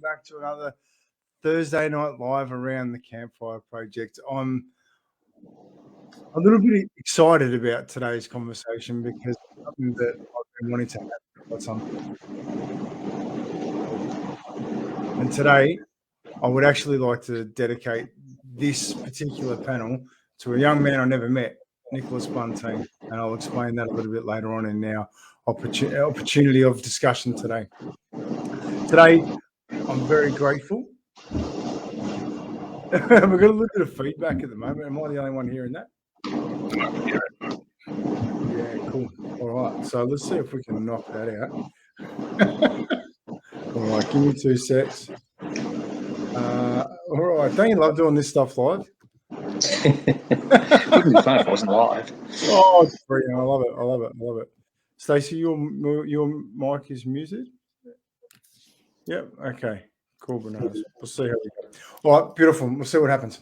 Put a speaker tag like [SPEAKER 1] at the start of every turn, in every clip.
[SPEAKER 1] back to another Thursday night live around the Campfire project. I'm a little bit excited about today's conversation because it's something that I've been wanting to have for some time. And today, I would actually like to dedicate this particular panel to a young man I never met, Nicholas Bunting, and I'll explain that a little bit later on in our opportunity of discussion today. Today, I'm very grateful. We've got a little bit of feedback at the moment. Am I the only one hearing that? Yeah, cool. All right, so let's see if we can knock that out. All right, give me 2 secs. All right, don't you love doing this stuff live?
[SPEAKER 2] It wouldn't be fun if it wasn't live.
[SPEAKER 1] Oh, it's brilliant. I love it. I love it. I love it. Stacey, your mic is muted? Yep. Okay. Cool, bananas. We'll see how we go. All right, beautiful. We'll see what happens.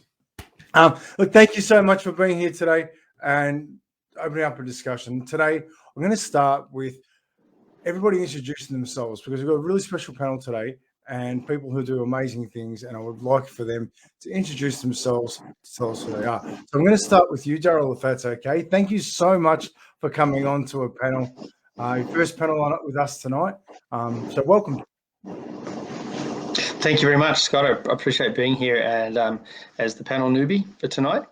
[SPEAKER 1] Look, thank you so much for being here today and opening up a discussion. Today, I'm going to start with everybody introducing themselves because we've got a really special panel today and people who do amazing things, and I would like for them to introduce themselves to tell us who they are. So I'm going to start with you, Darrel, if that's okay. Thank you so much for coming on to a panel, your first panel on it with us tonight. So welcome.
[SPEAKER 2] Thank you very much, Scott. I appreciate being here and as the panel newbie for tonight.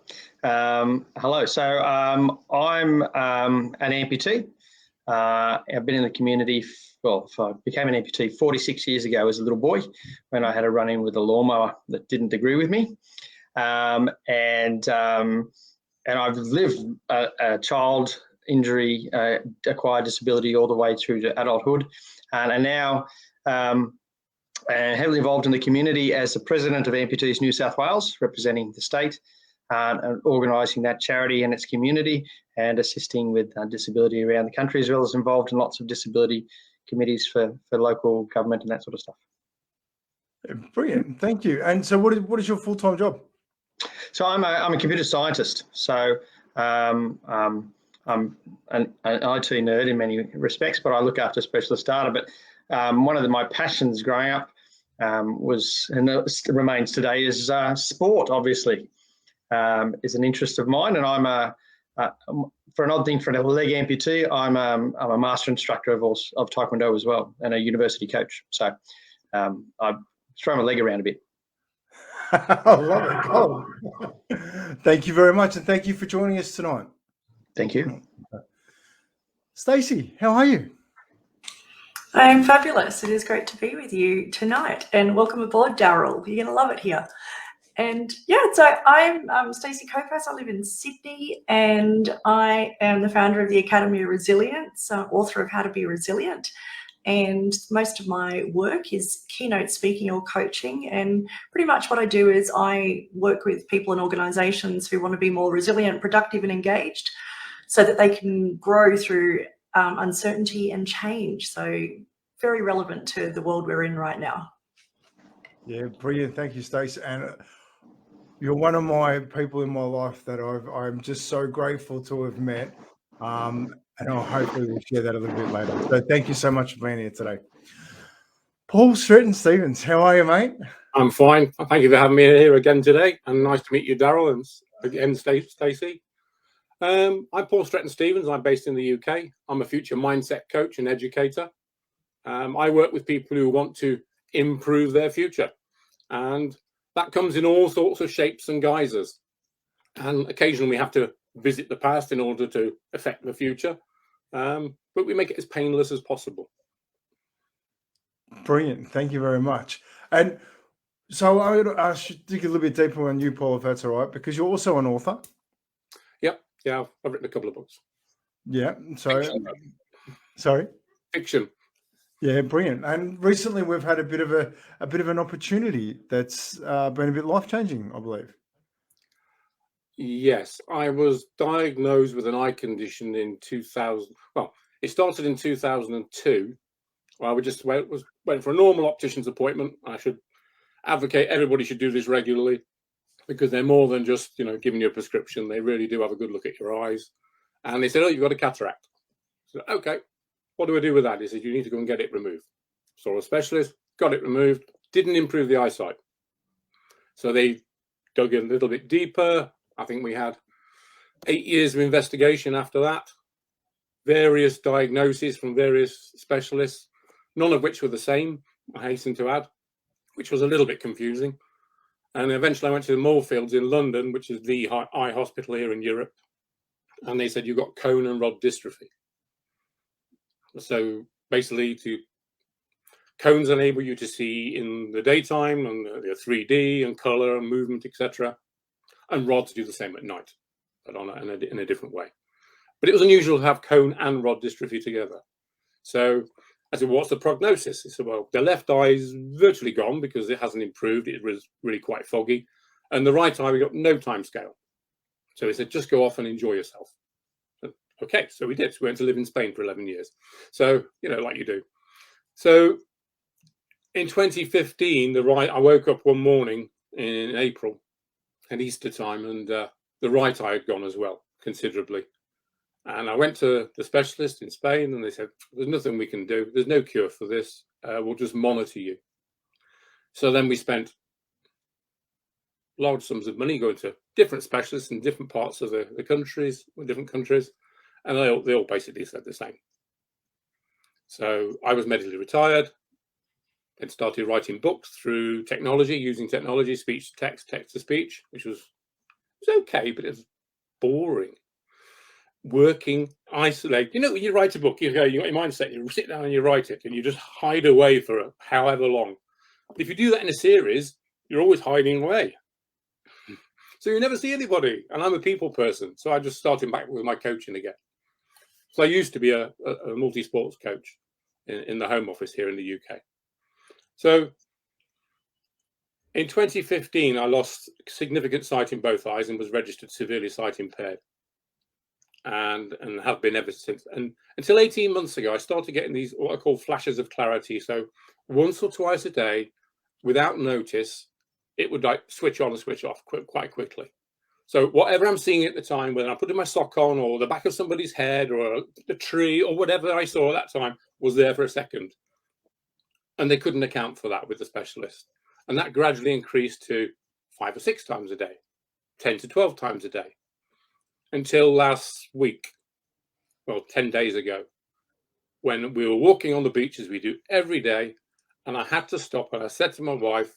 [SPEAKER 2] Hello. So I'm an amputee. I've been in the community, I became an amputee 46 years ago as a little boy when I had a run-in with a lawnmower that didn't agree with me. And I've lived a child injury, acquired disability all the way through to adulthood. And now heavily involved in the community as the president of Amputees New South Wales, representing the state and organising that charity and its community and assisting with disability around the country, as well as involved in lots of disability committees for local government and that sort of stuff.
[SPEAKER 1] Brilliant, thank you. And so what is your full-time job?
[SPEAKER 2] So I'm a computer scientist. So I'm an IT nerd in many respects, but I look after specialist data. But one of my passions growing up was, and it remains today, is sport, obviously. Is an interest of mine, and I'm for an odd thing, for a leg amputee, I'm a master instructor of Taekwondo as well, and a university coach. So I throw my leg around a bit.
[SPEAKER 1] I love it. Oh. Thank you very much, and thank you for joining us tonight.
[SPEAKER 2] Thank you.
[SPEAKER 1] Stacey, how are you?
[SPEAKER 3] I'm fabulous. It is great to be with you tonight, and welcome aboard, Darrel. You're going to love it here. And yeah, so I'm Stacey Copas. I live in Sydney, and I am the founder of the Academy of Resilience, author of How to Be Resilient. And most of my work is keynote speaking or coaching. And pretty much what I do is I work with people and organisations who want to be more resilient, productive and engaged so that they can grow through uncertainty and change. So very relevant to the world we're in right now.
[SPEAKER 1] Yeah, brilliant. Thank you, Stacey. And you're one of my people in my life that I'm just so grateful to have met. And I'll hopefully we'll share that a little bit later. So thank you so much for being here today. Paul Stretton-Stevens, how are you, mate?
[SPEAKER 4] I'm fine. Thank you for having me here again today. And nice to meet you, Darrel, and again, Stacey. I'm Paul Stretton-Stevens. I'm based in the UK. I'm a future mindset coach and educator. I work with people who want to improve their future. And that comes in all sorts of shapes and guises. And occasionally we have to visit the past in order to affect the future. But we make it as painless as possible.
[SPEAKER 1] Brilliant. Thank you very much. And so I should dig a little bit deeper on you, Paul, if that's all right, because you're also an author.
[SPEAKER 4] Yep. Yeah, I've written a couple of books.
[SPEAKER 1] Yeah. So, sorry?
[SPEAKER 4] Fiction.
[SPEAKER 1] Yeah, brilliant. And recently we've had a bit of an opportunity that's been a bit life-changing, I believe.
[SPEAKER 4] Yes, I was diagnosed with an eye condition in 2000. Well, it started in 2002. I just went for a normal optician's appointment. I should advocate everybody should do this regularly because they're more than just, giving you a prescription. They really do have a good look at your eyes. And they said, oh, you've got a cataract. So, okay. What do I do with that? He said, you need to go and get it removed. Saw a specialist, got it removed, didn't improve the eyesight. So they dug a little bit deeper. I think we had 8 years of investigation after that, various diagnoses from various specialists, none of which were the same, I hasten to add, which was a little bit confusing. And eventually I went to the Moorfields in London, which is the eye hospital here in Europe. And they said, you've got cone and rod dystrophy. So basically, cones enable you to see in the daytime and the 3D and color and movement, etc. And rods do the same at night, but in a different way. But it was unusual to have cone and rod dystrophy together. So I said, what's the prognosis? He said, well, the left eye is virtually gone because it hasn't improved. It was really quite foggy. And the right eye, we got no time scale. So he said, just go off and enjoy yourself. So, okay, so we did. So we went to live in Spain for 11 years. So, you know, like you do. So in 2015, I woke up one morning in April at Easter time, and the right eye had gone as well, considerably. And I went to the specialist in Spain, and they said, there's nothing we can do. There's no cure for this. We'll just monitor you. So then we spent large sums of money going to different specialists in different parts of the countries, different countries, and they all basically said the same. So I was medically retired and started writing books through technology, using technology, speech to text, text to speech, which was okay, but it was boring. Working, isolate. You know, when you write a book, you got your mindset, you sit down and you write it, and you just hide away for however long. But if you do that in a series, you're always hiding away. So you never see anybody. And I'm a people person, so I just started back with my coaching again. So I used to be a multi-sports coach in the Home Office here in the UK. So in 2015, I lost significant sight in both eyes and was registered severely sight impaired. And have been ever since. And until 18 months ago, I started getting these what I call flashes of clarity. So once or twice a day, without notice, it would like switch on and switch off quite quickly. So whatever I'm seeing at the time, whether I'm putting my sock on or the back of somebody's head or a tree or whatever I saw at that time was there for a second. And they couldn't account for that with the specialist. And that gradually increased to 5 or 6 times a day, 10 to 12 times a day. Until last week, well, 10 days ago, when we were walking on the beach as we do every day, and I had to stop and I said to my wife,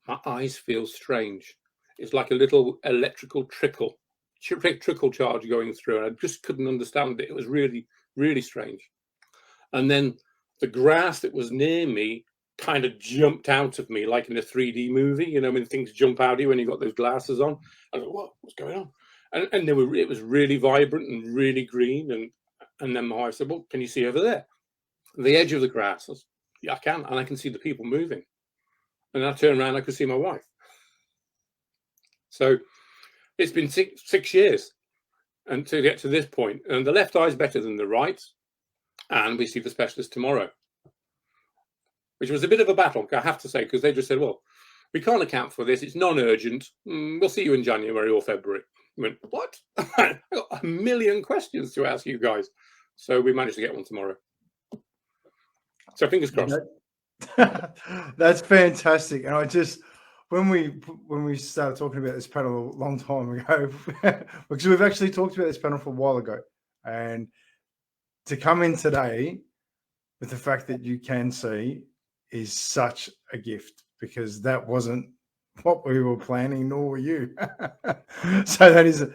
[SPEAKER 4] my eyes feel strange. It's like a little electrical trickle charge going through, and I just couldn't understand it. It was really, really strange. And then the grass that was near me kind of jumped out of me like in a 3D movie, you know, when things jump out of you when you've got those glasses on. I was like, what's going on? And it was really vibrant and really green. And then my wife said, well, can you see over there? The edge of the grass. I said, yeah, I can. And I can see the people moving. And I turned around, I could see my wife. So it's been six years and to get to this point. And the left eye is better than the right. And we see the specialist tomorrow, which was a bit of a battle, I have to say, because they just said, well, we can't account for this. It's non-urgent. We'll see you in January or February. I went, what? I've got a million questions to ask you guys. So we managed to get one tomorrow. So fingers crossed.
[SPEAKER 1] That's fantastic. And I just, when we started talking about this panel a long time ago, because we've actually talked about this panel for a while ago, and to come in today with the fact that you can see is such a gift, because that wasn't what we were planning, nor were you. So that is.
[SPEAKER 4] And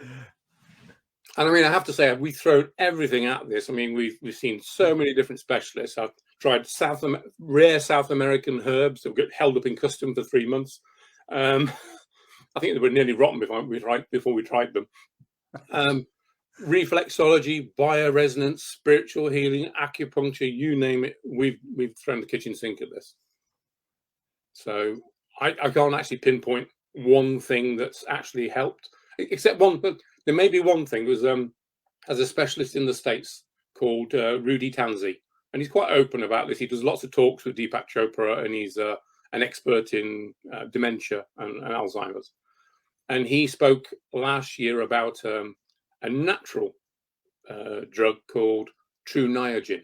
[SPEAKER 4] I mean, I have to say, we've thrown everything at this. I mean, we've seen so many different specialists. I've tried rare South American herbs that get held up in custom for 3 months. I think they were nearly rotten before we tried them. Reflexology, bioresonance, spiritual healing, acupuncture, you name it. We've thrown the kitchen sink at this. So I can't actually pinpoint one thing that's actually helped, except one. But there may be one thing. Was as a specialist in the States called Rudy Tanzi, and he's quite open about this. He does lots of talks with Deepak Chopra, and he's an expert in dementia and Alzheimer's. And he spoke last year about a natural drug called True Niagen.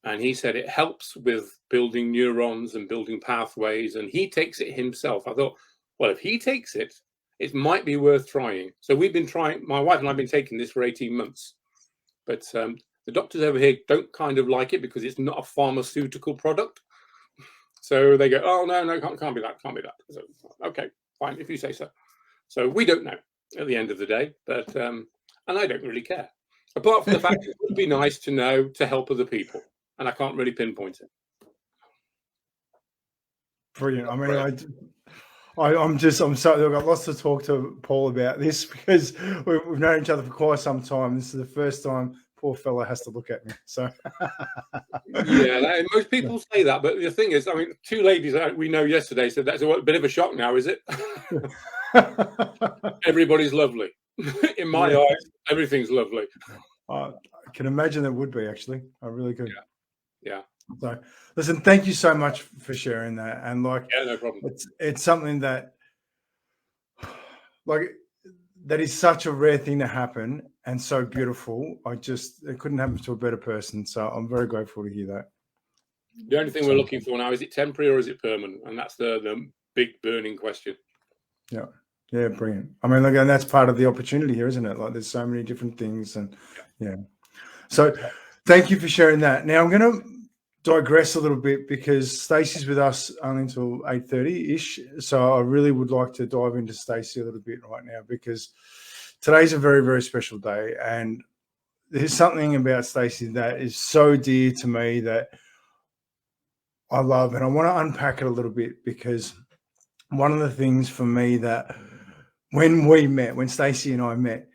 [SPEAKER 4] and he said it helps with building neurons and building pathways, and he takes it himself. I thought, well, if he takes it, it might be worth trying. So we've been trying, my wife and I have been taking this for 18 months. But the doctors over here don't kind of like it because it's not a pharmaceutical product. So they go, oh, no, can't be that, can't be that. So, okay, fine, if you say so. So we don't know at the end of the day, but and I don't really care. Apart from the fact it would be nice to know to help other people, and I can't really pinpoint it.
[SPEAKER 1] Brilliant. I mean, I'm so I've got lots to talk to Paul about this because we've known each other for quite some time. This is the first time poor fella has to look at me. So
[SPEAKER 4] yeah, most people say that, but the thing is, I mean, two ladies we know yesterday said that's a bit of a shock now, is it? Everybody's lovely. In my eyes, everything's lovely.
[SPEAKER 1] I can imagine it would be, actually. I really could.
[SPEAKER 4] Yeah.
[SPEAKER 1] So, listen, thank you so much for sharing that. And
[SPEAKER 4] yeah, no problem.
[SPEAKER 1] It's something that, that is such a rare thing to happen and so beautiful. It couldn't happen to a better person. So I'm very grateful to hear that.
[SPEAKER 4] The only thing we're looking for now, is it temporary or is it permanent? And that's the big burning question. Yeah.
[SPEAKER 1] Yeah, brilliant. I mean, and that's part of the opportunity here, isn't it? Like, there's so many different things, and So, thank you for sharing that. Now, I'm going to digress a little bit because Stacey's with us only until 8:30-ish. So, I really would like to dive into Stacey a little bit right now because today's a very, very special day, and there's something about Stacey that is so dear to me that I love, and I want to unpack it a little bit because one of the things for me that when Stacey and I met,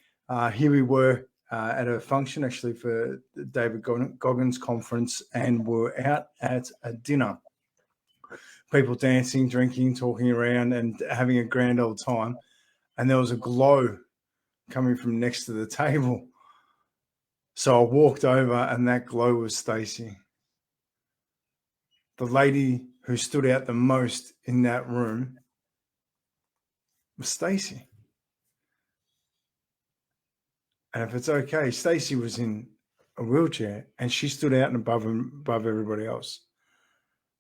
[SPEAKER 1] here we were at a function actually for the David Goggins conference, and we're out at a dinner. People dancing, drinking, talking around and having a grand old time. And there was a glow coming from next to the table. So I walked over and that glow was Stacey. The lady who stood out the most in that room was Stacey. And if it's okay, Stacey was in a wheelchair and she stood out and above everybody else.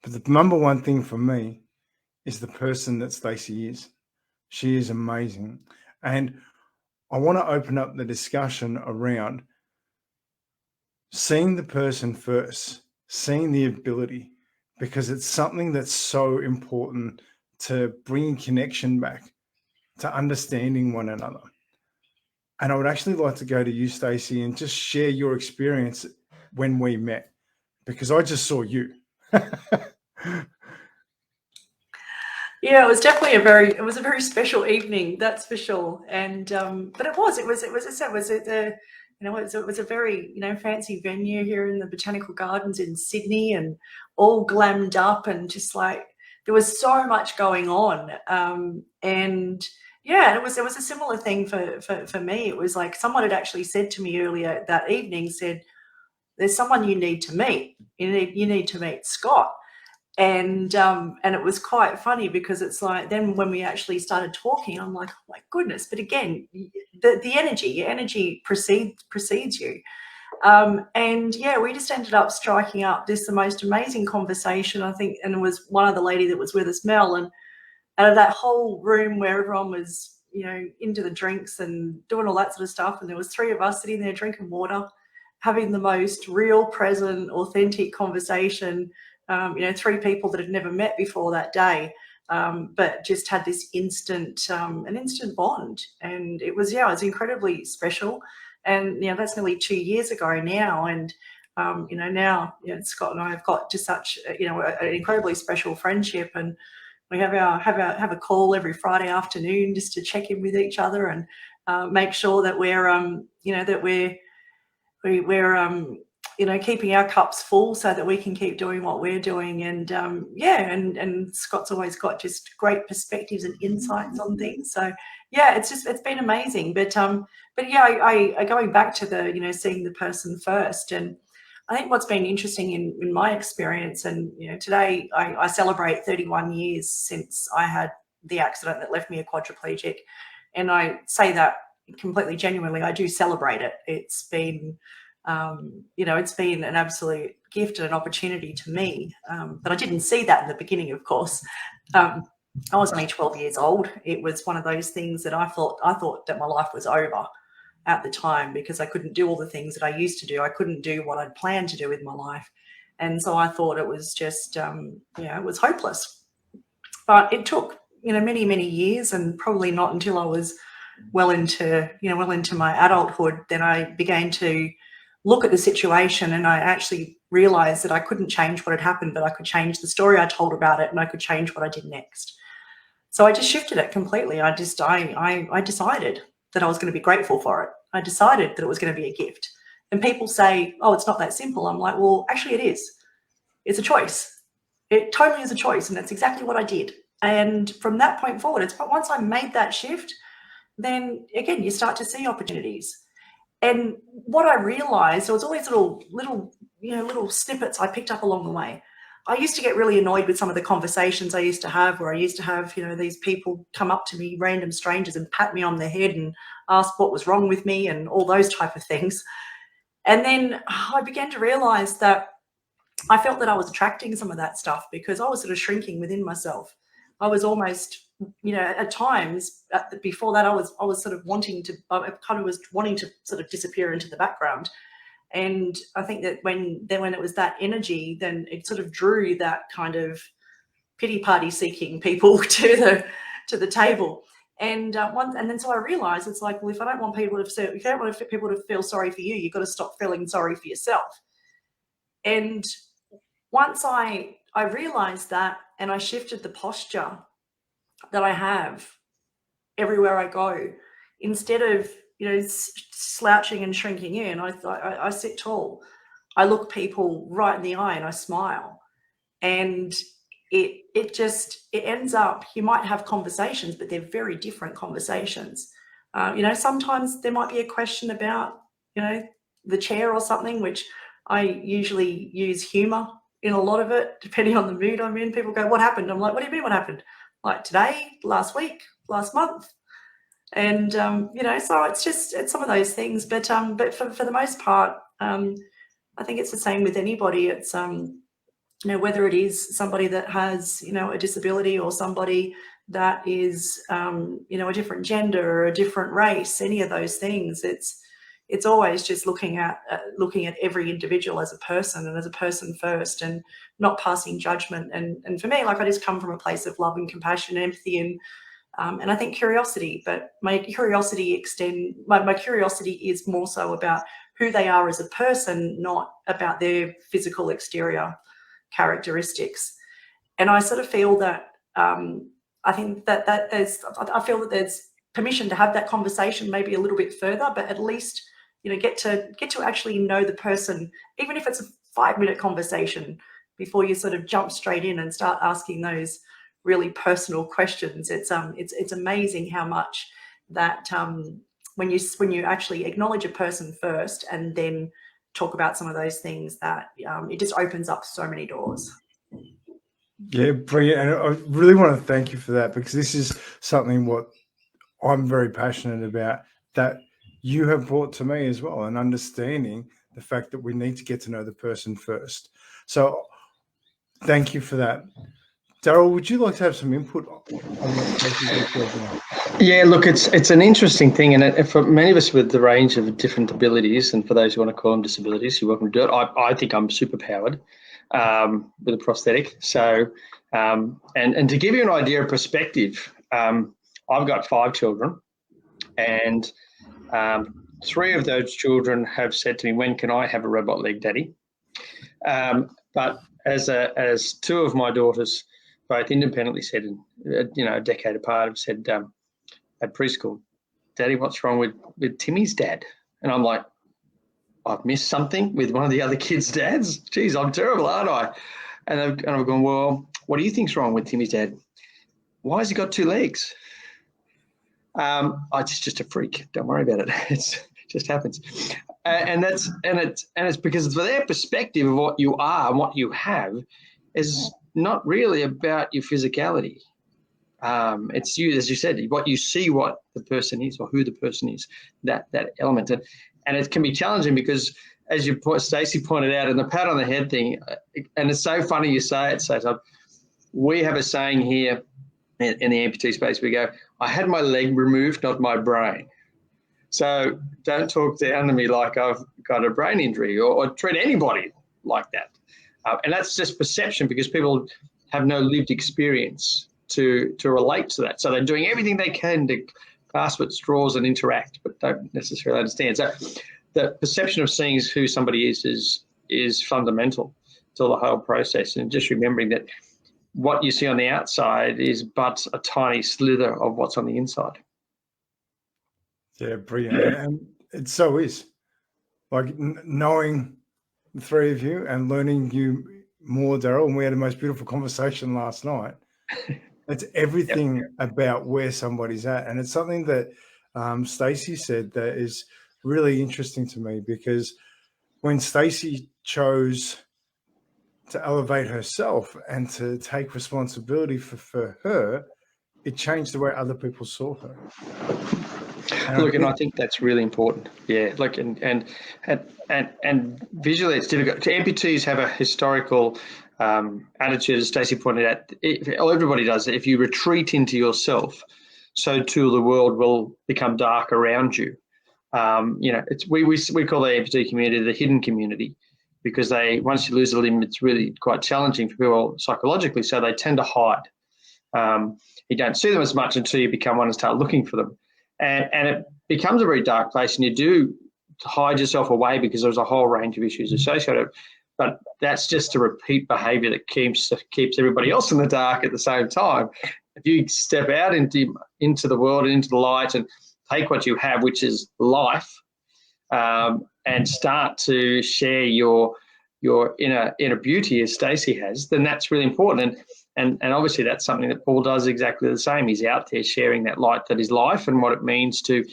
[SPEAKER 1] But the number one thing for me is the person that Stacey is. She is amazing. And I want to open up the discussion around seeing the person first, seeing the ability, because it's something that's so important to bringing connection back, to understanding one another. And I would actually like to go to you, Stacey, and just share your experience when we met, because I just saw you.
[SPEAKER 3] Yeah, it was definitely a very special evening, that's for sure. And but it was a very fancy venue here in the Botanical Gardens in Sydney, and all glammed up, and just like there was so much going on. And yeah, it was a similar thing for me. It was like someone had actually said to me earlier that evening, said, "There's someone you need to meet. You need to meet Scott." And it was quite funny because it's like then when we actually started talking, I'm like, oh my goodness. But again, the energy, your energy precedes you. And yeah, we just ended up striking up the most amazing conversation, I think. And it was one other lady that was with us, Mel, and out of that whole room where everyone was, into the drinks and doing all that sort of stuff. And there was three of us sitting there drinking water, having the most real, present, authentic conversation. Three people that had never met before that day, but just had this an instant bond. And it was incredibly special. And, that's nearly 2 years ago now. And, now Scott and I have got just such, an incredibly special friendship. And we have a call every Friday afternoon just to check in with each other and make sure that we're, keeping our cups full so that we can keep doing what we're doing. And and Scott's always got just great perspectives and insights on things. So yeah, it's been amazing. But I going back to the seeing the person first, and I think what's been interesting in my experience, and today I celebrate 31 years since I had the accident that left me a quadriplegic, and I say that completely genuinely. I do celebrate it. It's been it's been an absolute gift and an opportunity to me. But I didn't see that in the beginning, of course. I was only 12 years old. It was one of those things that I thought that my life was over at the time, because I couldn't do all the things that I used to do. I couldn't do what I'd planned to do with my life. And so I thought it was just, it was hopeless. But it took, many, many years, and probably not until I was well into my adulthood, then I began to look at the situation, and I actually realized that I couldn't change what had happened, but I could change the story I told about it, and I could change what I did next. So I just shifted it completely. I decided that I was going to be grateful for it. I decided that it was going to be a gift. And people say, oh, it's not that simple. I'm like, well, actually it is. It's a choice. It totally is a choice. And that's exactly what I did. And from that point forward, once I made that shift, then again, you start to see opportunities. And what I realized, there was all these little snippets I picked up along the way. I used to get really annoyed with some of the conversations I used to have, where I used to have, these people come up to me, random strangers, and pat me on the head and ask what was wrong with me and all those type of things. And then I began to realize that I felt that I was attracting some of that stuff, because I was sort of shrinking within myself. I was almost, at times before that, I was sort of wanting to sort of disappear into the background. And I think that when it was that energy, then it sort of drew that kind of pity party seeking people to the table. And then so I realized, it's like, well, if you don't want people to feel sorry for you, you've got to stop feeling sorry for yourself. And once I realized that, and I shifted the posture that I have everywhere I go, instead of slouching and shrinking in, I sit tall. I look people right in the eye and I smile. And it ends up, you might have conversations, but they're very different conversations. Sometimes there might be a question about, the chair or something, which I usually use humor in a lot of it, depending on the mood I'm in. People go, what happened? I'm like, what do you mean what happened? Like today, last week, last month? And, so it's some of those things, but for the most part, I think it's the same with anybody. It's, whether it is somebody that has, a disability, or somebody that is, a different gender or a different race, any of those things, it's always just looking at every individual as a person, and as a person first, and not passing judgment. And for me, like, I just come from a place of love and compassion and empathy, and I think curiosity. But my curiosity is more so about who they are as a person, not about their physical exterior characteristics. And I sort of feel that I think that I feel that there's permission to have that conversation maybe a little bit further, but at least get to actually know the person, even if it's a 5-minute conversation, before you sort of jump straight in and start asking those really personal questions. It's amazing how much that when you actually acknowledge a person first and then talk about some of those things, that it just opens up so many doors.
[SPEAKER 1] Yeah, brilliant. And I really want to thank you for that, because this is something what I'm very passionate about, that you have brought to me as well, and understanding the fact that we need to get to know the person first. So thank you for that. Darrel, would you like to have some input on what?
[SPEAKER 2] Yeah, look, it's an interesting thing, and for many of us with the range of different abilities, and for those who want to call them disabilities, you're welcome to do it. I think I'm superpowered with a prosthetic. So, and to give you an idea of perspective, I've got 5 children, and 3 of those children have said to me, "When can I have a robot leg, Daddy?" But as 2 of my daughters, both independently said, a decade apart, have said at preschool, "Daddy, what's wrong with Timmy's dad?" And I'm like, I've missed something with one of the other kids' dads? Geez, I'm terrible, aren't I? And I've gone, well, what do you think's wrong with Timmy's dad? Why has he got 2 legs? It's just a freak. Don't worry about it. It just happens. And it's because for their perspective of what you are and what you have is not really about your physicality. It's you, as you said, what you see, what the person is, or who the person is, that element. And it can be challenging because as Stacey pointed out, in the pat on the head thing, and it's so funny you say it, so we have a saying here in the amputee space. We go, I had my leg removed, not my brain. So don't talk down to me like I've got a brain injury or treat anybody like that. And that's just perception, because people have no lived experience to relate to that. So they're doing everything they can to grasp at straws and interact, but don't necessarily understand. So the perception of seeing who somebody is fundamental to the whole process. And just remembering that what you see on the outside is but a tiny slither of what's on the inside.
[SPEAKER 1] Yeah, brilliant. And it so is. Like knowing the three of you and learning you more, Darrel, and we had the most beautiful conversation last night. It's everything about where somebody's at. And it's something that Stacey said that is really interesting to me, because when Stacey chose to elevate herself and to take responsibility for her, it changed the way other people saw her.
[SPEAKER 2] And I think that's really important. Yeah, like and visually it's difficult. Amputees have a historical attitude, as Stacey pointed out. Everybody does. If you retreat into yourself, so too the world will become dark around you. It's we call the amputee community the hidden community, because once you lose a limb, it's really quite challenging for people psychologically. So they tend to hide. You don't see them as much until you become one and start looking for them. And it becomes a very dark place, and you do hide yourself away because there's a whole range of issues associated. But that's just a repeat behaviour that keeps everybody else in the dark at the same time. If you step out into the world and into the light and take what you have, which is life, and start to share your inner beauty, as Stacey has, then that's really important. And obviously that's something that Paul does exactly the same. He's out there sharing that light that is life and what it means to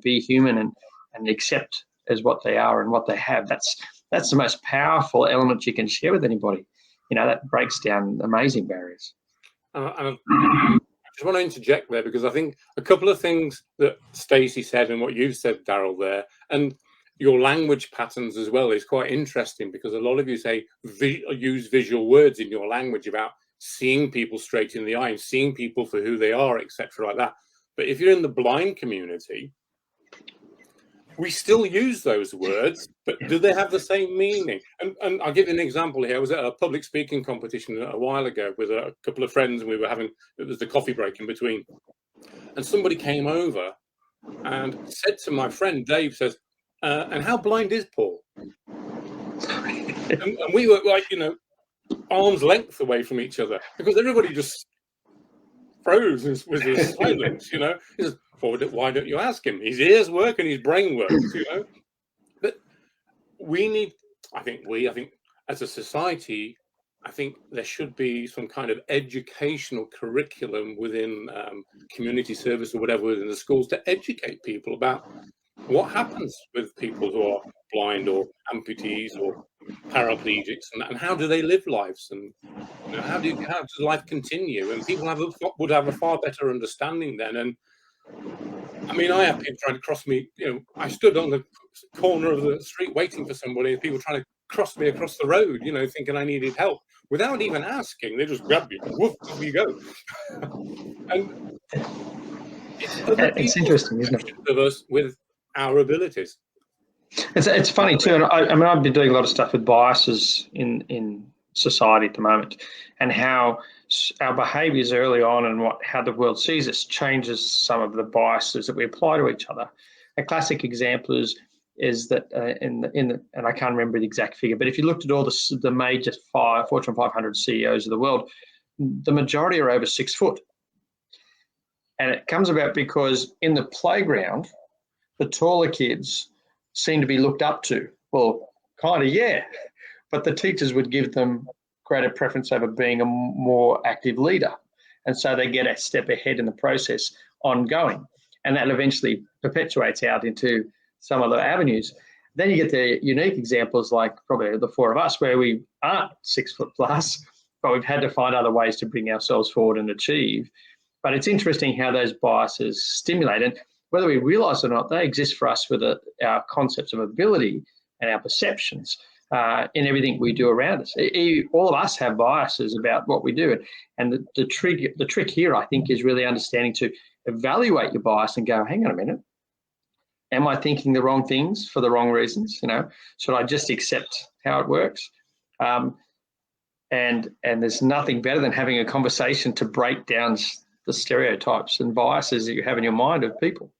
[SPEAKER 2] be human and accept as what they are and what they have. That's the most powerful element you can share with anybody. That breaks down amazing barriers.
[SPEAKER 4] I just want to interject there, because I think a couple of things that Stacey said and what you've said, Darrel, there, and your language patterns as well is quite interesting, because a lot of you use visual words in your language about seeing people straight in the eye and seeing people for who they are, etc., like that. But if you're in the blind community, we still use those words, but do they have the same meaning? And I'll give you an example here. I was at a public speaking competition a while ago with a couple of friends, and it was the coffee break in between. And somebody came over and said to my friend, Dave, says, and how blind is Paul? and we were like, arm's length away from each other, because everybody just froze with his silence, He says, why don't you ask him? His ears work and his brain works, But I think as a society, I think there should be some kind of educational curriculum within community service or whatever within the schools to educate people about what happens with people who are blind or amputees or paraplegics, and how do they live lives, and how does life continue? And people would have a far better understanding then. And I mean, I have people trying to cross me. I stood on the corner of the street waiting for somebody, and people trying to cross me across the road, thinking I needed help without even asking. They just grab you, woof, off you go. And
[SPEAKER 2] it's interesting, isn't it?
[SPEAKER 4] Of us with our abilities.
[SPEAKER 2] It's funny too, and I've been doing a lot of stuff with biases in society at the moment, and how our behaviours early on and how the world sees us changes some of the biases that we apply to each other. A classic example is that and I can't remember the exact figure, but if you looked at all the major Fortune 500 CEOs of the world, the majority are over 6 foot, and it comes about because in the playground, the taller kids seem to be looked up to. Well, kind of, yeah, but the teachers would give them greater preference over being a more active leader. And so they get a step ahead in the process ongoing. And that eventually perpetuates out into some other avenues. Then you get the unique examples like probably the four of us, where we aren't 6 foot plus, but we've had to find other ways to bring ourselves forward and achieve. But it's interesting how those biases stimulate. And whether we realise or not, they exist for us with our concepts of ability, and our perceptions in everything we do around us. All of us have biases about what we do. And the trick here, I think, is really understanding to evaluate your bias and go, hang on a minute, am I thinking the wrong things for the wrong reasons? Should I just accept how it works? And there's nothing better than having a conversation to break down the stereotypes and biases that you have in your mind of people.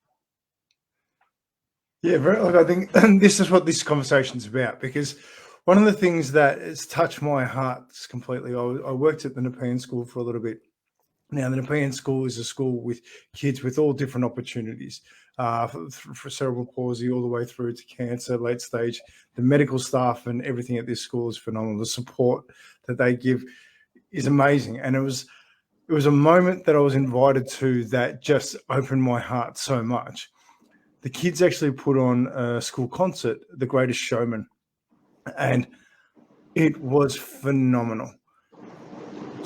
[SPEAKER 1] Yeah, I think this is what this conversation is about, because one of the things that has touched my heart completely, I worked at the Nepean School for a little bit. Now, the Nepean School is a school with kids with all different opportunities, for cerebral palsy all the way through to cancer, late stage. The medical staff and everything at this school is phenomenal. The support that they give is amazing. And it was a moment that I was invited to that just opened my heart so much. The kids actually put on a school concert, The Greatest Showman, and it was phenomenal.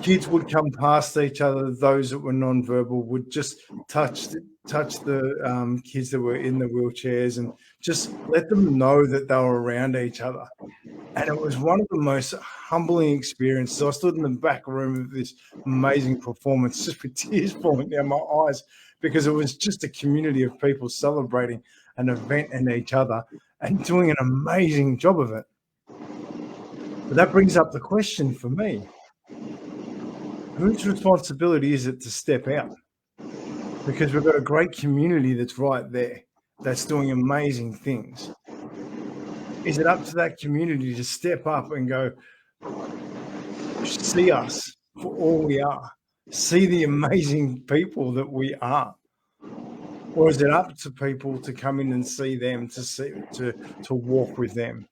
[SPEAKER 1] Kids would come past each other. Those that were non-verbal would just touch the kids that were in the wheelchairs and just let them know that they were around each other. And it was one of the most humbling experiences. I stood in the back room of this amazing performance just with tears falling down my eyes, because it was just a community of people celebrating an event and each other and doing an amazing job of it. But that brings up the question for me. Whose responsibility is it to step out? Because we've got a great community that's right there, that's doing amazing things. Is it up to that community to step up and go, see us for all we are, see the amazing people that we are? Or is it up to people to come in and see them, to walk with them?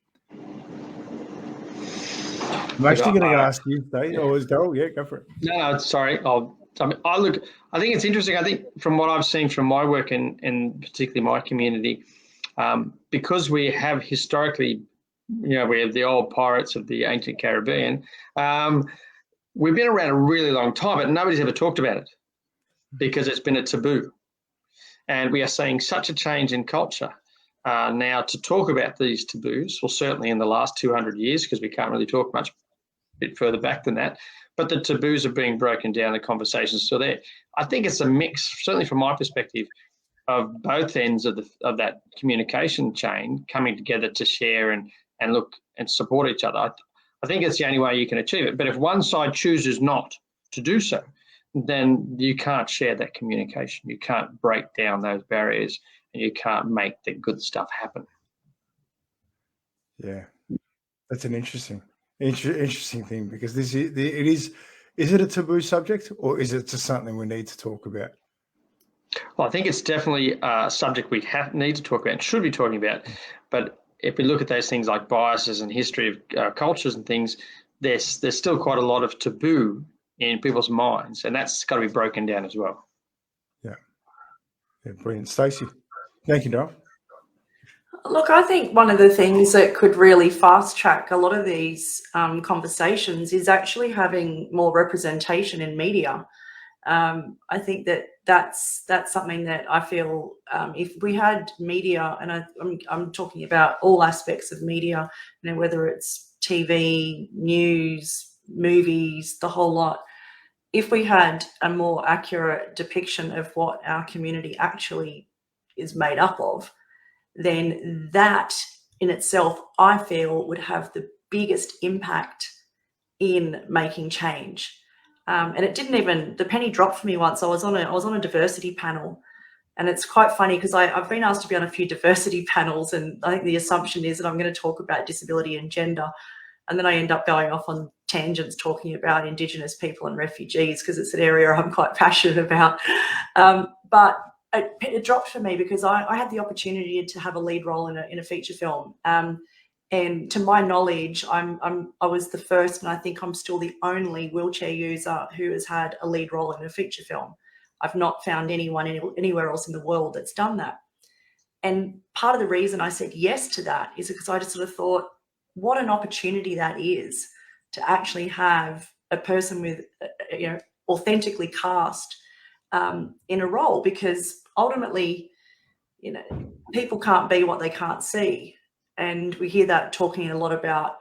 [SPEAKER 1] I'm actually going to ask you, Stacey, or is Darrel? Yeah, go for it.
[SPEAKER 2] No, sorry. I think it's interesting. I think from what I've seen from my work in particularly my community, because we have historically, we have the old pirates of the ancient Caribbean. We've been around a really long time, but nobody's ever talked about it because it's been a taboo. And we are seeing such a change in culture now to talk about these taboos, well, certainly in the last 200 years, because we can't really talk much bit further back than that, but the taboos are being broken down, the conversations are still there. I think it's a mix, certainly from my perspective, of both ends of that communication chain coming together to share and look and support each other. I think it's the only way you can achieve it. But if one side chooses not to do so, then you can't share that communication. You can't break down those barriers, and you can't make the good stuff happen.
[SPEAKER 1] Yeah, that's an interesting thing, because is it a taboo subject, or is it just something we need to talk about?
[SPEAKER 2] Well, I think it's definitely a subject we need to talk about and should be talking about. But if we look at those things like biases and history of cultures and things, there's still quite a lot of taboo in people's minds, and that's got to be broken down as well.
[SPEAKER 1] Yeah, brilliant. Stacey, thank you, Darrel.
[SPEAKER 3] Look, I think one of the things that could really fast track a lot of these conversations is actually having more representation in media. I think that's something that I feel if we had media, and I'm talking about all aspects of media, whether it's TV, news, movies, the whole lot. If we had a more accurate depiction of what our community actually is made up of, then that in itself, I feel, would have the biggest impact in making change. And it didn't even, the penny dropped for me once. I was on a diversity panel, and it's quite funny because I've been asked to be on a few diversity panels, and I think the assumption is that I'm going to talk about disability and gender, and then I end up going off on tangents talking about Indigenous people and refugees because it's an area I'm quite passionate about. But it dropped for me because I had the opportunity to have a lead role in a feature film. And to my knowledge, I was the first, and I think I'm still the only wheelchair user who has had a lead role in a feature film. I've not found anyone anywhere else in the world that's done that. And part of the reason I said yes to that is because I just sort of thought, what an opportunity that is to actually have a person with, authentically cast in a role, because ultimately, people can't be what they can't see. and we hear that talking a lot about,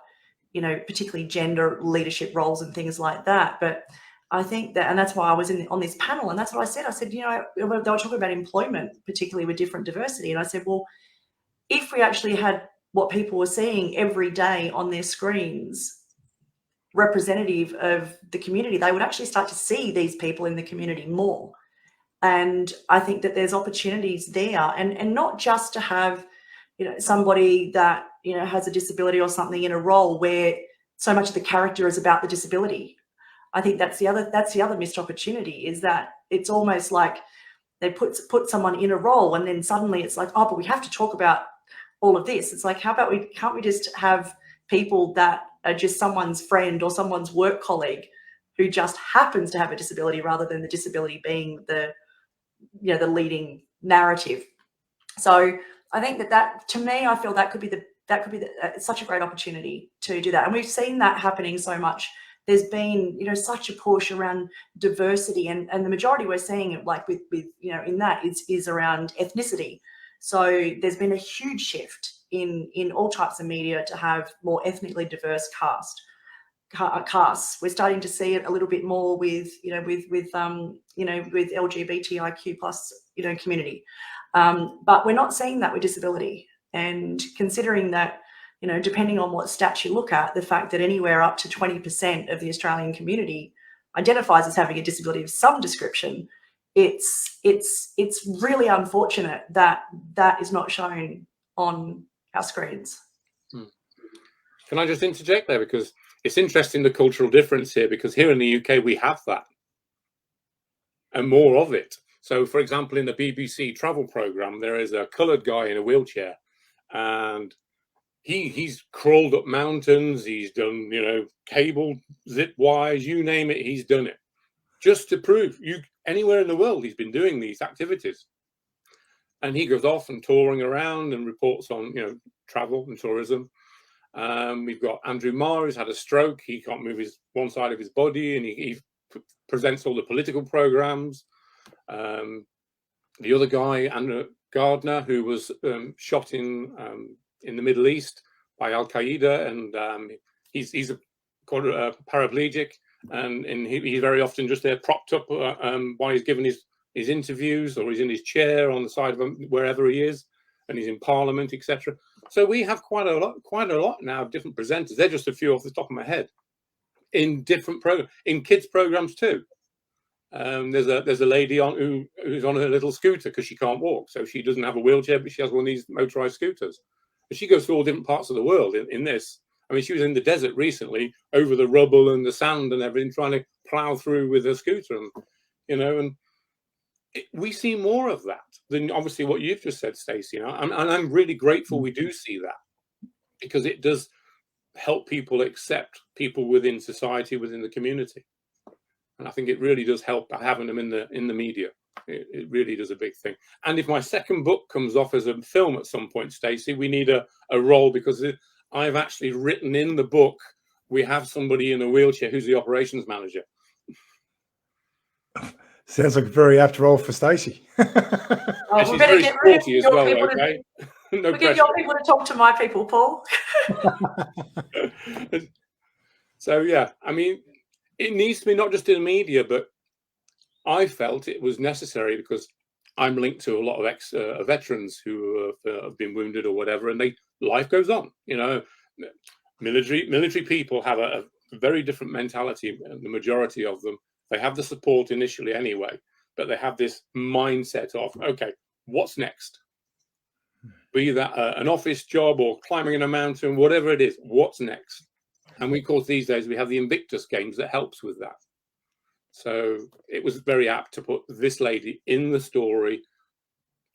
[SPEAKER 3] you know, particularly gender leadership roles and things like that. But I think that, and that's why I was on this panel, and that's what I said. I said, you know, they were talking about employment, particularly with different diversity, and I said, well, if we actually had what people were seeing every day on their screens representative of the community, they would actually start to see these people in the community more. And I think that there's opportunities there, and not just to have, you know, somebody that, you know, has a disability or something in a role where so much of the character is about the disability. I think that's the other missed opportunity, is that it's almost like they put someone in a role and then suddenly it's like, oh, but we have to talk about all of this. It's like, how about can't we just have people that are just someone's friend or someone's work colleague who just happens to have a disability, rather than the disability being the, you know, the leading narrative. So I think that to me, I feel that could be it's such a great opportunity to do that. And we've seen that happening so much. There's been, you know, such a push around diversity, and the majority we're seeing it like with you know, in that is around ethnicity. So there's been a huge shift in all types of media to have more ethnically diverse casts. We're starting to see it a little bit more with, you know, with LGBTIQ plus, you know, community. But we're not seeing that with disability. And considering that, you know, depending on what stats you look at, the fact that anywhere up to 20% of the Australian community identifies as having a disability of some description, it's really unfortunate that that is not shown on our screens.
[SPEAKER 4] Can I just interject there, because it's interesting, the cultural difference here, because here in the UK we have that and more of it. So, for example, in the BBC travel programme, there is a coloured guy in a wheelchair, and he's crawled up mountains, he's done, you know, cable, zip wires, you name it, he's done it. Just to prove, anywhere in the world he's been doing these activities. And he goes off and touring around and reports on, you know, travel and tourism. We've got Andrew Marr, who's had a stroke. He can't move one side of his body, and he presents all the political programs. The other guy, Andrew Gardner, who was shot in the Middle East by Al Qaeda, and he's a paraplegic, and he's very often just there propped up while he's giving his interviews, or he's in his chair on the side of wherever he is, and he's in Parliament, etc. So we have quite a lot now of different presenters. They're just a few off the top of my head in different programs, in kids programs too. There's a lady who's on her little scooter because she can't walk, so she doesn't have a wheelchair, but she has one of these motorized scooters. And she goes to all different parts of the world in this. I mean, she was in the desert recently, over the rubble and the sand and everything, trying to plow through with her scooter, and you know, and we see more of that than obviously what you've just said, Stacey. You know, and I'm really grateful we do see that, because it does help people accept people within society, within the community. And I think it really does help having them in the media. It really does a big thing. And if my second book comes off as a film at some point, Stacey, we need a role, because I've actually written in the book, we have somebody in a wheelchair who's the operations manager.
[SPEAKER 1] Sounds like a very apt role for Stacey.
[SPEAKER 3] Oh,
[SPEAKER 4] she's very sporty as well, okay? No
[SPEAKER 3] we get your people to talk to my people, Paul.
[SPEAKER 4] So, yeah, I mean, it needs to be not just in the media, but I felt it was necessary because I'm linked to a lot of veterans who have been wounded or whatever, and life goes on. You know, military people have a very different mentality, the majority of them. They have the support initially anyway, but they have this mindset of, okay, what's next? Be that an office job or climbing in a mountain, whatever it is, what's next? And of course, these days we have the Invictus Games that helps with that. So it was very apt to put this lady in the story,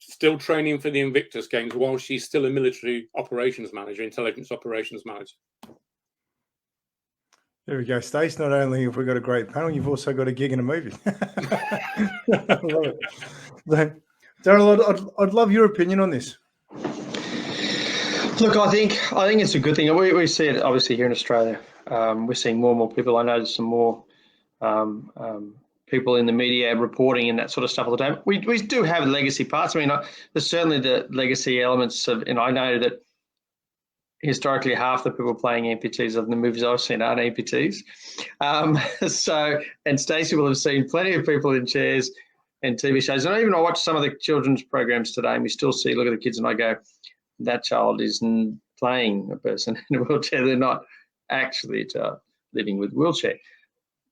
[SPEAKER 4] still training for the Invictus Games while she's still a military operations manager, intelligence operations manager.
[SPEAKER 1] There we go, Stace. Not only have we got a great panel, you've also got a gig in a movie. I love it. Darrel, I'd love your opinion on this.
[SPEAKER 2] Look, I think it's a good thing. We see it obviously here in Australia. We're seeing more and more people. I noticed some more people in the media reporting and that sort of stuff all the time. We do have legacy parts. I mean, there's certainly the legacy elements of, and I know that historically half the people playing amputees of the movies I've seen aren't amputees. And Stacey will have seen plenty of people in chairs and TV shows. And even I watch some of the children's programs today, and we still look at the kids and I go, that child is playing a person in a wheelchair. They're not actually a child living with a wheelchair.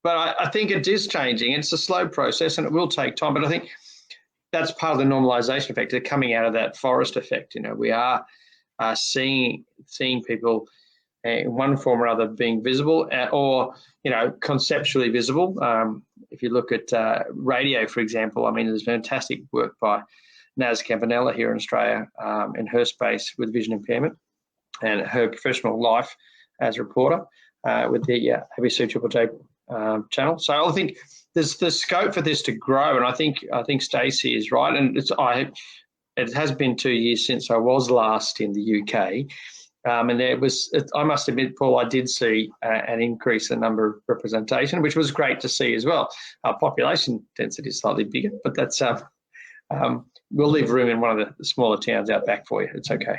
[SPEAKER 2] But I think it is changing. It's a slow process and it will take time. But I think that's part of the normalisation effect. They're coming out of that forest effect. We are seeing people in one form or other being visible or, conceptually visible. If you look at radio, for example, I mean, there's fantastic work by Naz Campanella here in Australia in her space with vision impairment and her professional life as a reporter with the ABC Triple J channel. So I think there's scope for this to grow, and I think Stacey is right. And it has been 2 years since I was last in the UK, and I must admit, Paul, I did see an increase in the number of representation, which was great to see as well. Our population density is slightly bigger, but that's we'll leave room in one of the smaller towns out back for you. It's okay.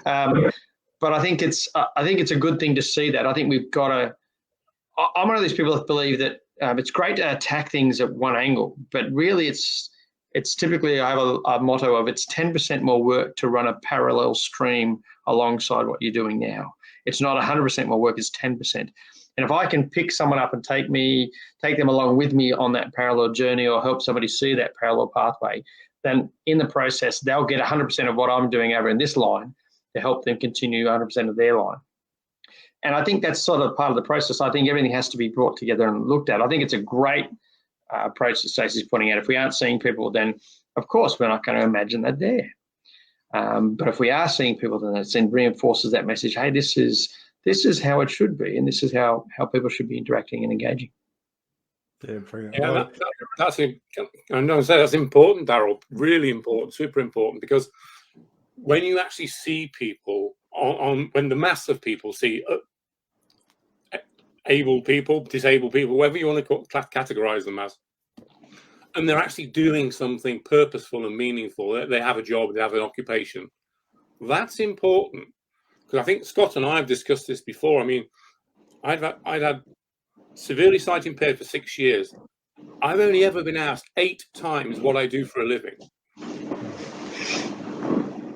[SPEAKER 2] But I think it's a good thing to see that. I think we've got to. I'm one of these people that believe that it's great to attack things at one angle, but really it's typically, I have a motto of it's 10% more work to run a parallel stream alongside what you're doing now. It's not 100% more work, it's 10%. And if I can pick someone up and take them along with me on that parallel journey or help somebody see that parallel pathway, then in the process, they'll get 100% of what I'm doing over in this line to help them continue 100% of their line. And I think that's sort of part of the process. I think everything has to be brought together and looked at. I think it's a great approach that Stacey's pointing out. If we aren't seeing people, then of course we're not going to imagine they're there. But if we are seeing people, then it reinforces that message. Hey, this is how it should be, and this is how people should be interacting and engaging.
[SPEAKER 1] Yeah, brilliant.
[SPEAKER 4] Yeah, that's important, Darrell. Really important, super important, because when you actually see people when the mass of people see able people, disabled people, whatever you want to categorize them as, and they're actually doing something purposeful and meaningful, they have a job, they have an occupation, that's important. Because I think Scott and I have discussed this before. I mean, I'd had severely sight impaired for 6 years. I've only ever been asked 8 times what I do for a living.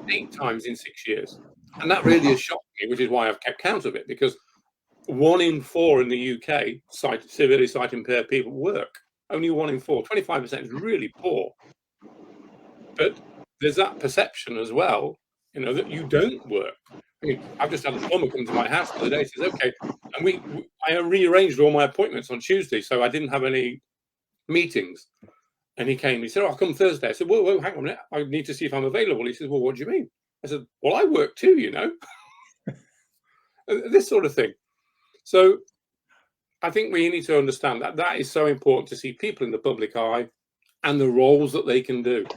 [SPEAKER 4] 8 times in 6 years. And that really has shocked me, which is why I've kept count of it, because 1 in 4 in the UK severely sight impaired people work. Only 1 in 4. 25% is really poor. But there's that perception as well, that you don't work. I mean, I've just had a plumber come to my house the other day. He says, okay, and I rearranged all my appointments on Tuesday, so I didn't have any meetings. And he came, he said, I'll come Thursday. I said, whoa, hang on a minute. I need to see if I'm available. He says, well, what do you mean? I said, well, I work too, this sort of thing. So I think we need to understand that is so important to see people in the public eye and the roles that they can do.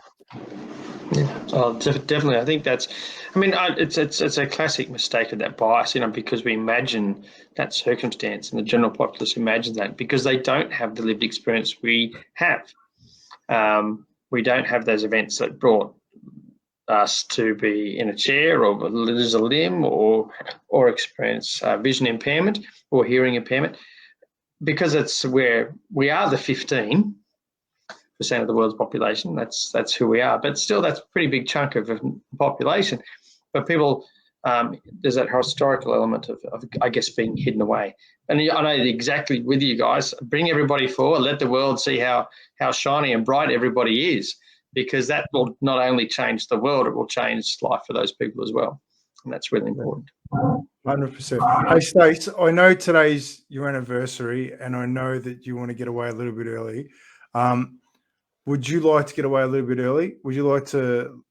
[SPEAKER 2] Yeah, definitely. I think it's a classic mistake of that bias, because we imagine that circumstance and the general populace imagines that because they don't have the lived experience we have. We don't have those events that brought us to be in a chair or lose a limb or experience vision impairment or hearing impairment, because it's where we are the 15% of the world's population. That's who we are. But still, that's a pretty big chunk of the population. But people, there's that historical element of I guess, being hidden away. And I know exactly with you guys, bring everybody forward, let the world see how shiny and bright everybody is, because that will not only change the world, it will change life for those people as well. And that's really important.
[SPEAKER 1] 100%. Hey, Stace, I know today's your anniversary, and I know that you want to get away a little bit early. Would you like to get away a little bit early? Would you like to?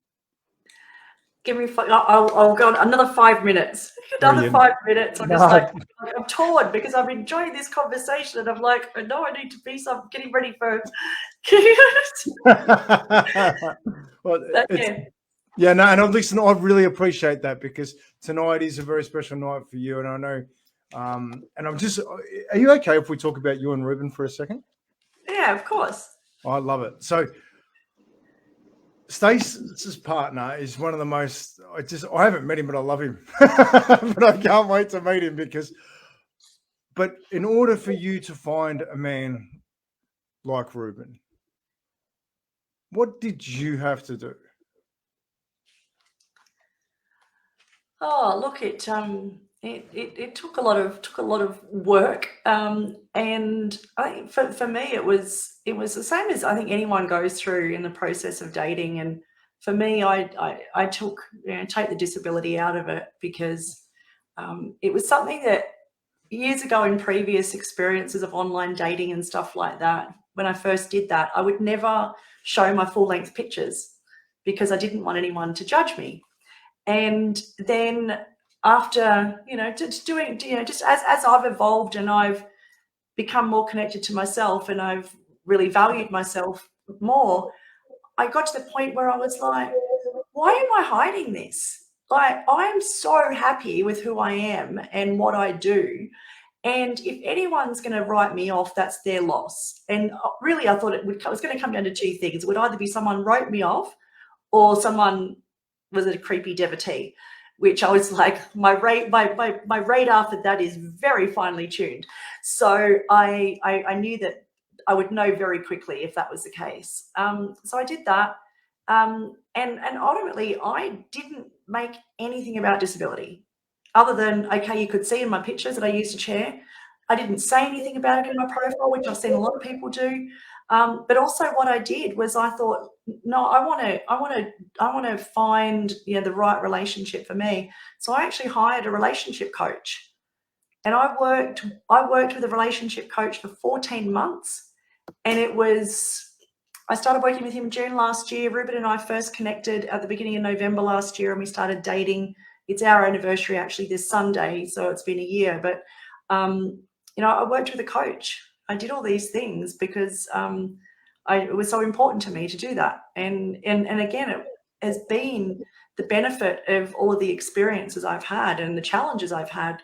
[SPEAKER 3] Give me. I'll go another 5 minutes. Another 5 minutes. I'm just I'm torn because I'm enjoying this conversation, and I'm like, I know I need to be getting ready for.
[SPEAKER 1] Well, yeah, no, and listen, I really appreciate that, because tonight is a very special night for you, and I know. And I'm just. Are you okay if we talk about you and Ruben for a second?
[SPEAKER 3] Yeah, of course.
[SPEAKER 1] I love it. So Stacey's partner is one of the most. I haven't met him, but I love him. But I can't wait to meet him But in order for you to find a man like Ruben, what did you have to do?
[SPEAKER 3] Oh, look, it took a lot of work, and I think for me it was the same as I think anyone goes through in the process of dating. And for me, I took take the disability out of it because it was something that years ago in previous experiences of online dating and stuff like that, when I first did that, I would never show my full length pictures because I didn't want anyone to judge me. And then after, just doing, just as I've evolved and I've become more connected to myself and I've really valued myself more, I got to the point where I was like, why am I hiding this? Like, I am so happy with who I am and what I do. And if anyone's going to write me off, that's their loss. And really, I thought it was going to come down to two things. It would either be someone wrote me off or someone was a creepy devotee, which I was like, my radar for that is very finely tuned. So I knew that I would know very quickly if that was the case. So I did that. And ultimately, I didn't make anything about disability other than, okay, you could see in my pictures that I used a chair. I didn't say anything about it in my profile, which I've seen a lot of people do. But also what I did was I thought, no, I want to find the right relationship for me. So I actually hired a relationship coach, and I worked with a relationship coach for 14 months, and I started working with him in June last year. Ruben and I first connected at the beginning of November last year, and we started dating. It's our anniversary actually this Sunday, so it's been a year. But I worked with a coach. I did all these things because it was so important to me to do that. And again, it has been the benefit of all of the experiences I've had and the challenges I've had,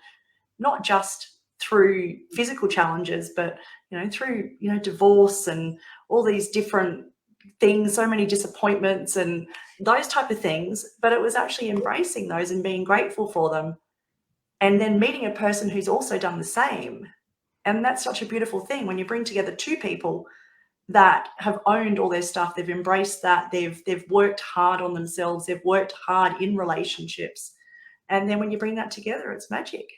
[SPEAKER 3] not just through physical challenges, but through divorce and all these different things, so many disappointments and those type of things. But it was actually embracing those and being grateful for them, and then meeting a person who's also done the same. And that's such a beautiful thing when you bring together two people that have owned all their stuff, they've embraced that, they've worked hard on themselves, they've worked hard in relationships, and then when you bring that together, it's magic.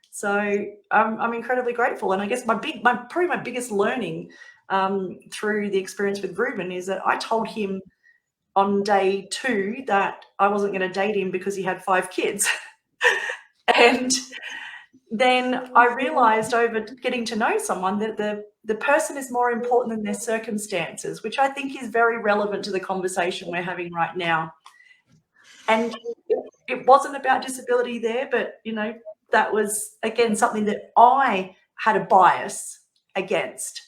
[SPEAKER 3] So I'm incredibly grateful. And I guess probably my biggest learning through the experience with Ruben is that I told him on day 2 that I wasn't going to date him because he had 5 kids. And then I realized over getting to know someone that the person is more important than their circumstances, which I think is very relevant to the conversation we're having right now. And it wasn't about disability there, but, that was, again, something that I had a bias against.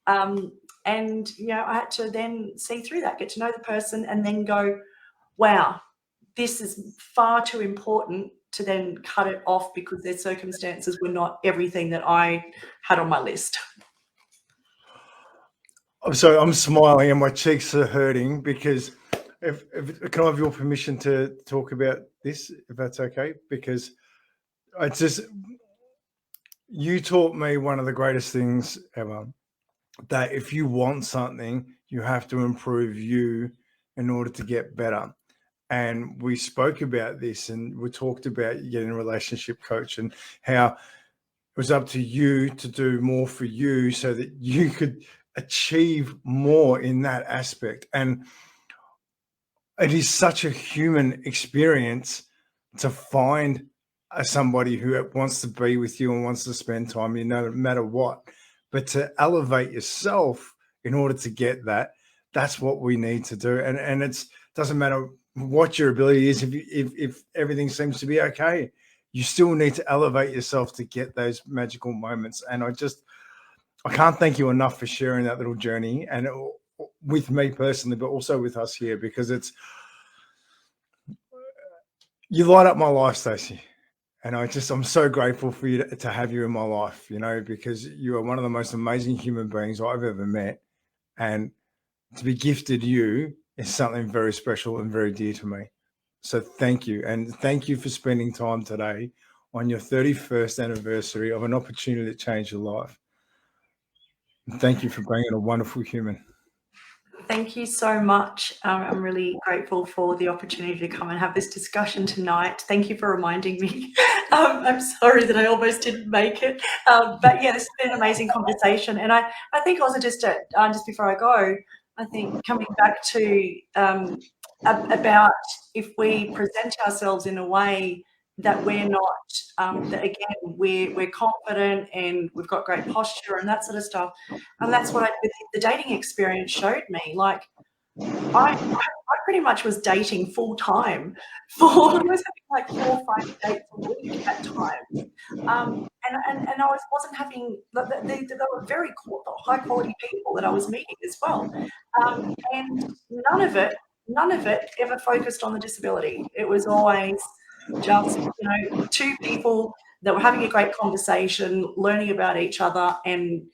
[SPEAKER 3] And, I had to then see through that, get to know the person, and then go, wow, this is far too important to then cut it off because their circumstances were not everything that I had on my list.
[SPEAKER 1] So I'm smiling and my cheeks are hurting because can I have your permission to talk about this, if that's okay? Because it's just, you taught me one of the greatest things ever, that if you want something, you have to improve you in order to get better. And we spoke about this, and we talked about getting a relationship coach and how it was up to you to do more for you so that you could achieve more in that aspect. And it is such a human experience to find somebody who wants to be with you and wants to spend time, no matter what. But to elevate yourself in order to get that, that's what we need to do. And it doesn't matter what your ability is. If everything seems to be okay, you still need to elevate yourself to get those magical moments. And I can't thank you enough for sharing that little journey, and with me personally, but also with us here, because you light up my life, Stacey. And I'm so grateful for you to have you in my life, because you are one of the most amazing human beings I've ever met. And to be gifted you is something very special and very dear to me. So thank you. And thank you for spending time today on your 31st anniversary of an opportunity that changed your life. And thank you for being a wonderful human.
[SPEAKER 3] Thank you so much. I'm really grateful for the opportunity to come and have this discussion tonight. Thank you for reminding me. I'm sorry that I almost didn't make it. But yeah, this has been an amazing conversation. And I think also just before I go, I think coming back to about if we present ourselves in a way that we're not, that again, we're confident and we've got great posture and that sort of stuff. And that's what the dating experience showed me. Like, I pretty much was dating full time. I was having like 4 or 5 dates a week at times. And I wasn't having, they were very high quality people that I was meeting as well. And none of it ever focused on the disability. It was always just, 2 people that were having a great conversation, learning about each other, and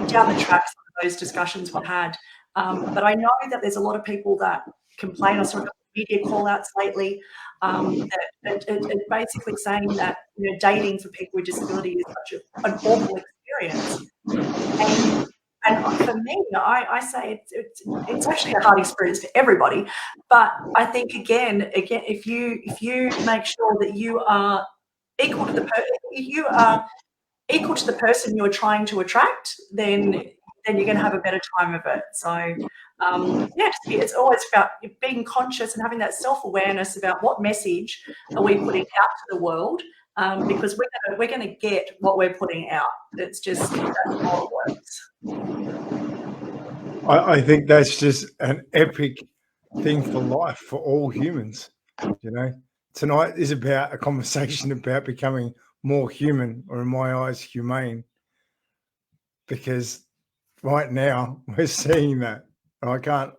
[SPEAKER 3] down the track, some of those discussions we had. But I know that there's a lot of people that complain. I saw a couple of media call-outs lately that basically saying that dating for people with disability is such an awful experience. And for me, I say it's actually a hard experience for everybody. But I think again, if you make sure that you are equal to the person you're trying to attract, then you're going to have a better time of it. So it's always about being conscious and having that self-awareness about what message are we putting out to the world, because we're going to get what we're putting out. It's just that's how it works.
[SPEAKER 1] I think that's just an epic thing for life, for all humans. Tonight is about a conversation about becoming more human, or in my eyes, humane, because right now we're seeing that. I can't,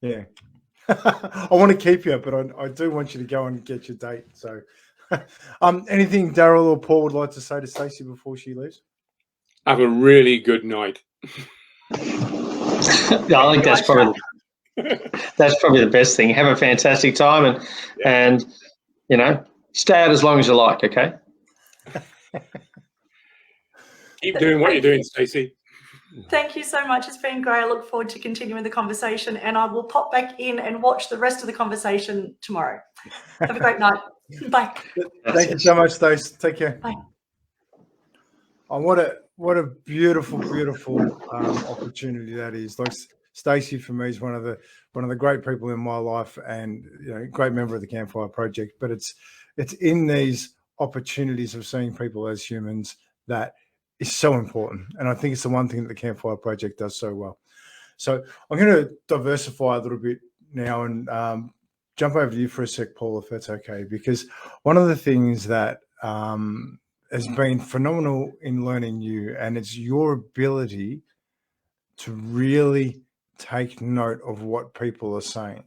[SPEAKER 1] I want to keep you, but I do want you to go and get your date. So anything Darrel or Paul would like to say to Stacey before she leaves?
[SPEAKER 4] Have a really good night.
[SPEAKER 2] I think that's probably the best thing. Have a fantastic time and stay out as long as you like, okay?
[SPEAKER 4] Keep doing what you're doing, Stacey.
[SPEAKER 3] Thank you so much. It's been great. I look forward to continuing the conversation, and I will pop back in and watch the rest of the conversation tomorrow. Have a great night. Bye.
[SPEAKER 1] Thank you so much, Stacey. Take care.
[SPEAKER 3] Bye.
[SPEAKER 1] Oh, what a beautiful, beautiful opportunity that is. Like, Stacey for me is one of the great people in my life, and great member of the Campfire Project. But it's in these opportunities of seeing people as humans that is so important, and I think it's the one thing that the Campfire Project does so well. So I'm going to diversify a little bit now and jump over to you for a sec, Paul, if that's okay, because one of the things that has been phenomenal in learning you, and it's your ability to really take note of what people are saying.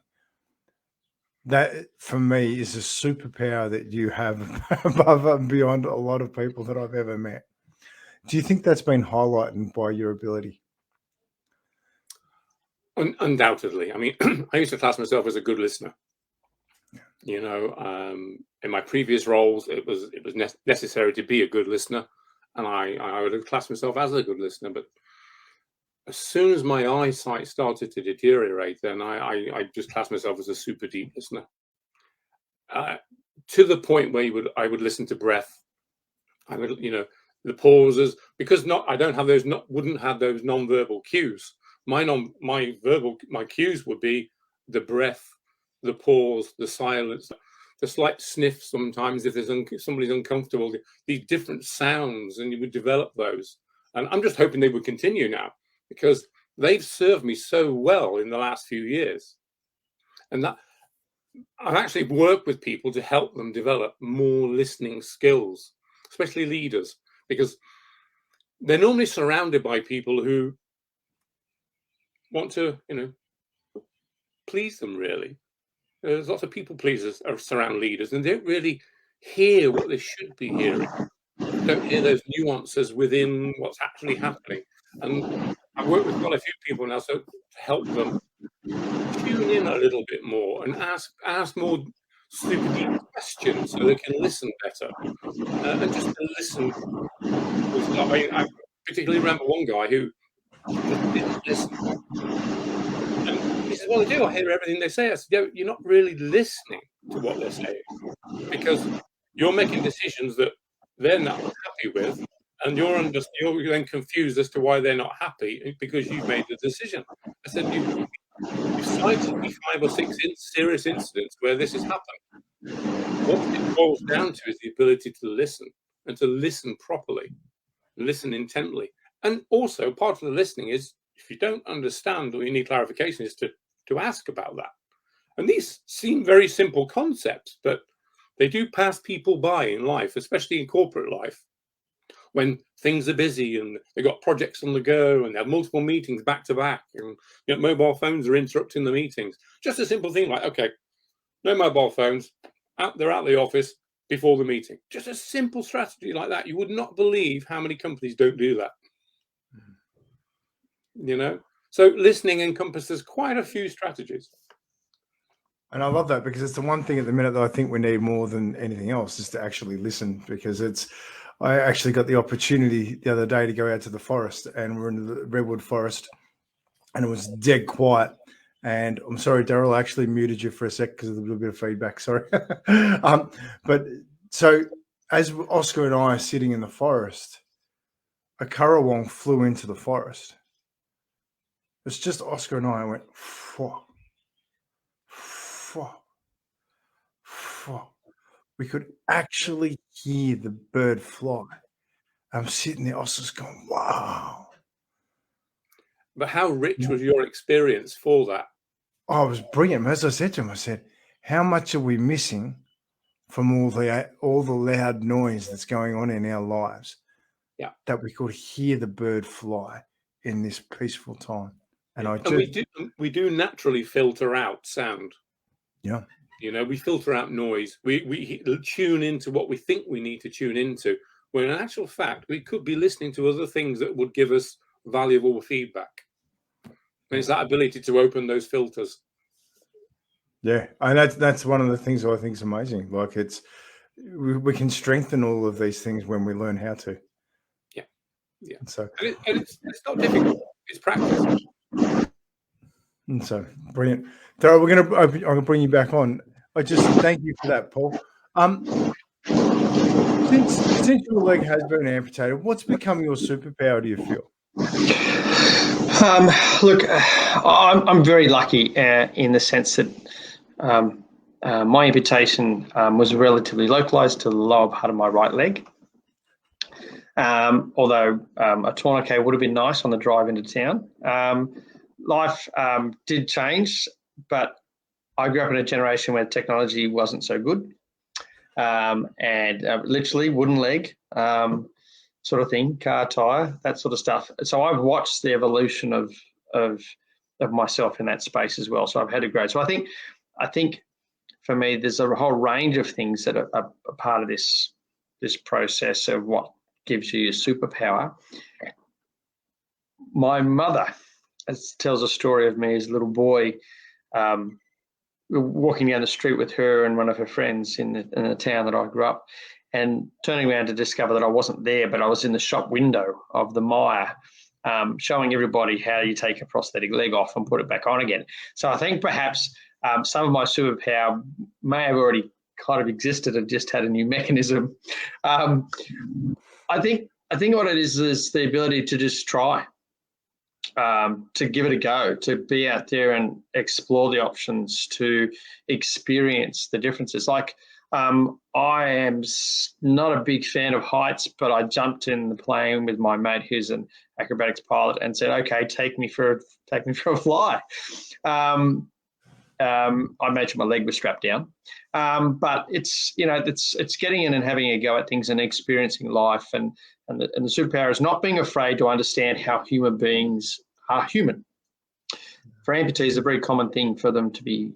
[SPEAKER 1] That, for me, is a superpower that you have above and beyond a lot of people that I've ever met. Do you think that's been highlighted by your ability?
[SPEAKER 4] Undoubtedly. I mean, I used to class myself as a good listener. In my previous roles, it was necessary to be a good listener, and I would have classed myself as a good listener. But as soon as my eyesight started to deteriorate, then I just classed myself as a super deep listener, to the point where I would listen to breath. I would, the pauses, because wouldn't have those non-verbal cues. My cues would be the breath, the pause, the silence, the slight sniff sometimes if somebody's uncomfortable, these different sounds, and you would develop those. And I'm just hoping they would continue now, because they've served me so well in the last few years. And that I've actually worked with people to help them develop more listening skills, especially leaders, because they're normally surrounded by people who want to, please them, really. There's lots of people pleasers surround leaders, and they don't really hear what they should be hearing. Don't hear those nuances within what's actually happening. And I've worked with quite a few people now, so to help them tune in a little bit more and ask more super deep questions so they can listen better. And just to listen. I particularly remember one guy who just didn't listen. And he said, well, I do. I hear everything they say. I said, you're not really listening to what they're saying, because you're making decisions that they're not happy with, and you're then confused as to why they're not happy because you've made the decision. I said, you've cited me 5 or 6 serious incidents where this has happened. What it boils down to is the ability to listen, and to listen properly, listen intently. And also part of the listening is, if you don't understand or you need clarification, is to ask about that. And these seem very simple concepts, but they do pass people by in life, especially in corporate life, when things are busy and they've got projects on the go and they have multiple meetings back to back, and mobile phones are interrupting the meetings. Just a simple thing like, okay, no mobile phones, they're out the office before the meeting. Just a simple strategy like that. You would not believe how many companies don't do that. So listening encompasses quite a few strategies.
[SPEAKER 1] And I love that, because it's the one thing at the minute that I think we need more than anything else is to actually listen, because I actually got the opportunity the other day to go out to the forest, and we're in the redwood forest, and it was dead quiet. And I'm sorry, Darrel, I actually muted you for a sec because of a little bit of feedback. Sorry. But so as Oscar and I are sitting in the forest, a currawong flew into the forest. It's just Oscar and I went, phew, phew, phew. We could actually hear the bird fly. I'm sitting there, Oscar's going, wow.
[SPEAKER 4] But how rich was your experience for that?
[SPEAKER 1] Oh, it was brilliant. As I said to him, I said, how much are we missing from all the loud noise that's going on in our lives?
[SPEAKER 4] Yeah. That
[SPEAKER 1] we could hear the bird fly in this peaceful time. And
[SPEAKER 4] we do naturally filter out sound.
[SPEAKER 1] Yeah.
[SPEAKER 4] We filter out noise. We tune into what we think we need to tune into, when in actual fact, we could be listening to other things that would give us valuable feedback. And it's that ability to open those filters.
[SPEAKER 1] Yeah. And that's one of the things I think is amazing. Like we can strengthen all of these things when we learn how to.
[SPEAKER 4] Yeah. Yeah.
[SPEAKER 1] And so
[SPEAKER 4] it's not difficult. It's practice.
[SPEAKER 1] And so brilliant. Darrel, I'm gonna bring you back on. I just thank you for that, Paul. Since your leg has been amputated, what's become your superpower, do you feel?
[SPEAKER 2] Look, I'm very lucky in the sense that my amputation was relatively localized to the lower part of my right leg. Although a tourniquet would have been nice on the drive into town. Life did change, but I grew up in a generation where technology wasn't so good, and literally wooden leg sort of thing, car tire, that sort of stuff. So I've watched the evolution of myself in that space as well. So I've had to grow. So I think for me, there's a whole range of things that are a part of this process of what gives you your superpower. My mother tells a story of me as a little boy, walking down the street with her and one of her friends in the town that I grew up, and turning around to discover that I wasn't there, but I was in the shop window of the Myer, showing everybody how you take a prosthetic leg off and put it back on again. So I think perhaps some of my superpower may have already kind of existed and just had a new mechanism. I think what it is the ability to just try, to give it a go, to be out there and explore the options, to experience the differences. Like I am not a big fan of heights, but I jumped in the plane with my mate who's an acrobatics pilot and said, "Okay, take me for a fly." I imagine my leg was strapped down, but it's getting in and having a go at things and experiencing life, and the superpower is not being afraid to understand how human beings are human. For amputees, it's a very common thing for them to be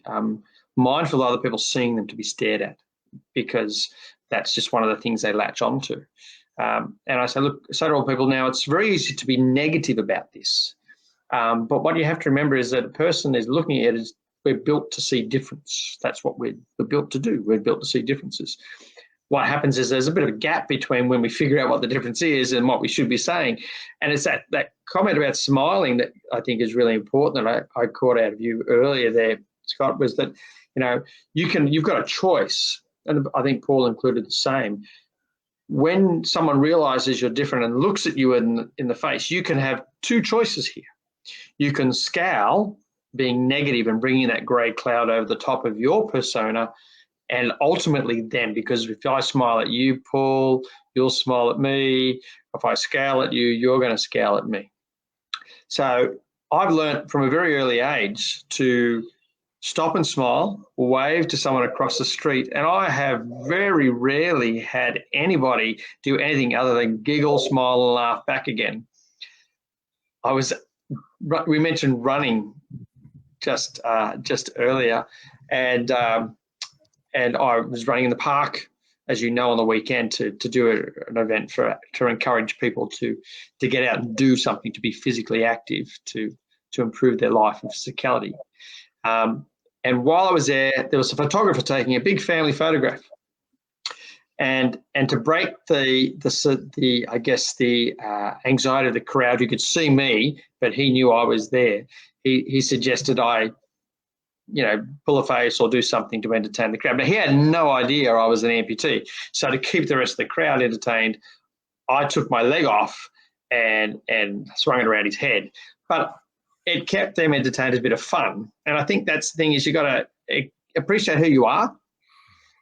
[SPEAKER 2] mindful of other people seeing them to be stared at, because that's just one of the things they latch onto. And I say, look, so to all people now, it's very easy to be negative about this. But what you have to remember is that a person is looking at it as we're built to see difference. That's what we're built to do. We're built to see differences. What happens is there's a bit of a gap between when we figure out what the difference is and what we should be saying. And it's that comment about smiling that I think is really important that I caught out of you earlier there, Scott, was that, you've got a choice. And I think Paul included the same. When someone realizes you're different and looks at you in the face, you can have two choices here. You can scowl, being negative and bringing that grey cloud over the top of your persona, and ultimately then, because if I smile at you, Paul, you'll smile at me. If I scowl at you, you're going to scowl at me. So I've learned from a very early age to stop and smile, wave to someone across the street, and I have very rarely had anybody do anything other than giggle, smile, and laugh back again. We mentioned running just earlier, and I was running in the park, as you know, on the weekend to do an event to encourage people to get out and do something, to be physically active, to improve their life and physicality. And while I was there was a photographer taking a big family photograph, and to break the anxiety of the crowd who could see me, but he knew I was there. He suggested I, pull a face or do something to entertain the crowd. But he had no idea I was an amputee. So to keep the rest of the crowd entertained, I took my leg off and swung it around his head. But it kept them entertained as a bit of fun. And I think that's the thing, is you got to appreciate who you are,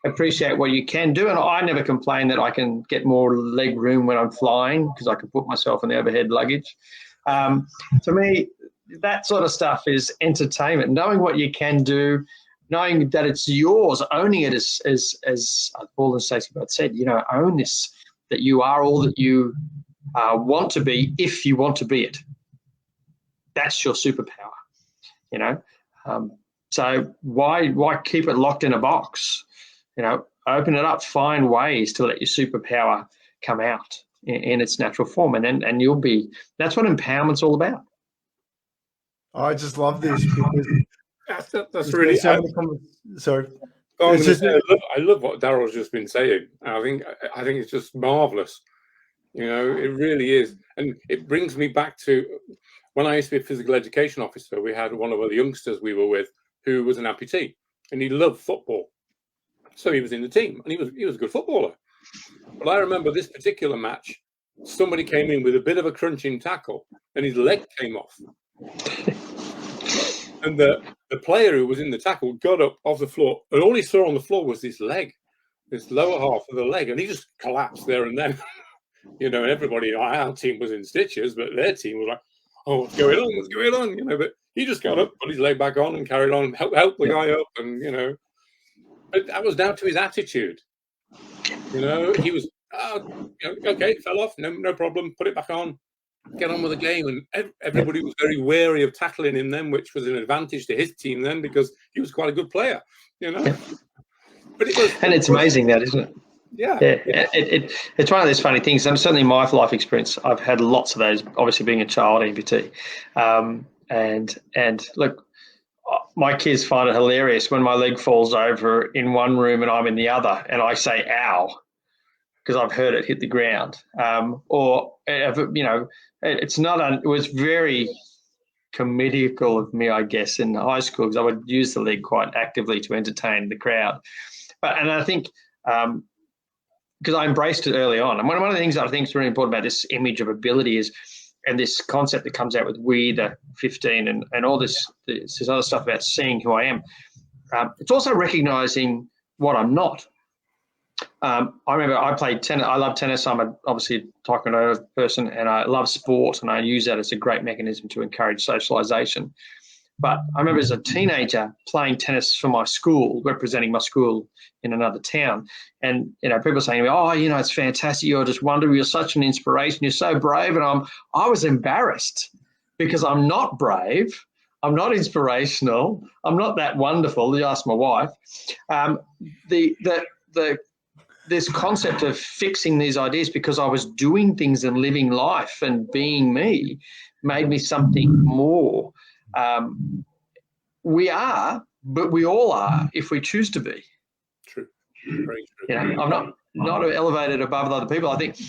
[SPEAKER 2] appreciate what you can do. And I never complain that I can get more leg room when I'm flying, because I can put myself in the overhead luggage. To me, that sort of stuff is entertainment, knowing what you can do, knowing that it's yours, owning it as Paul and Stacey both said, own this, that you are all that you want to be if you want to be it. That's your superpower, So why keep it locked in a box? Open it up, find ways to let your superpower come out in its natural form, and you'll be. That's what empowerment's all about.
[SPEAKER 1] I just love this because
[SPEAKER 4] that's really.
[SPEAKER 1] Sorry.
[SPEAKER 4] I love what Darrel's just been saying. I think it's just marvelous. It really is, and it brings me back to when I used to be a physical education officer. We had one of the youngsters we were with who was an amputee, and he loved football, so he was in the team, and he was a good footballer. But I remember this particular match, somebody came in with a bit of a crunching tackle, and his leg came off. And the player who was in the tackle got up off the floor, and all he saw on the floor was this leg, this lower half of the leg, and he just collapsed there and then. And everybody, our team was in stitches, but their team was like, "Oh, what's going on? What's going on?" But he just got up, put his leg back on, and carried on, helped the guy up, and But that was down to his attitude. He was okay, fell off, no problem, put it back on, get on with the game. And everybody was very wary of tackling him then, which was an advantage to his team then, because he was quite a good player, But it's
[SPEAKER 2] amazing that, isn't it?
[SPEAKER 4] Yeah.
[SPEAKER 2] It's one of those funny things. And certainly in my life experience, I've had lots of those, obviously being a child amputee. And look, my kids find it hilarious when my leg falls over in one room and I'm in the other, and I say "ow" because I've heard it hit the ground. It was very comedical of me, I guess, in high school, because I would use the leg quite actively to entertain the crowd. And I think because I embraced it early on. And one of the things that I think is really important about this image of ability is, and this concept that comes out with We the 15 and all this other stuff about seeing who I am, it's also recognizing what I'm not. I remember I played tennis. I love tennis. I'm obviously a taekwondo person, and I love sport, and I use that as a great mechanism to encourage socialization. But I remember as a teenager playing tennis for my school, representing my school in another town. And, people saying to me, "Oh, it's fantastic. You're just wonderful. You're such an inspiration. You're so brave." And I was embarrassed because I'm not brave. I'm not inspirational. I'm not that wonderful. You ask my wife. This concept of fixing these ideas because I was doing things and living life and being me made me something more. We are, but we all are if we choose to be.
[SPEAKER 4] True. Very true.
[SPEAKER 2] You know, I'm not elevated above other people. I think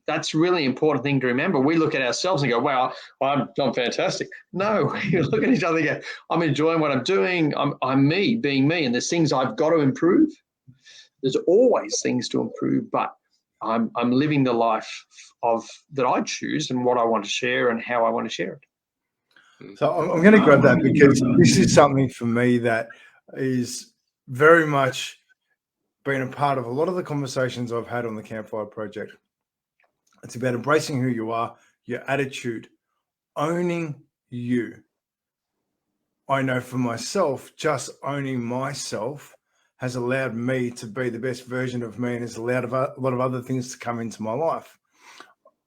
[SPEAKER 2] that's a really important thing to remember. We look at ourselves and go, wow, I'm fantastic. No, you look at each other and go, I'm enjoying what I'm doing. I'm me, being me, and there's things I've got to improve. There's always things to improve, but I'm living the life that I choose and what I want to share and how I want to share it.
[SPEAKER 1] So I'm going to grab that because this is something for me that is very much been a part of a lot of the conversations I've had on the Campfire project. It's about embracing who you are, your attitude, owning you. I know for myself, just owning myself has allowed me to be the best version of me and has allowed a lot of other things to come into my life.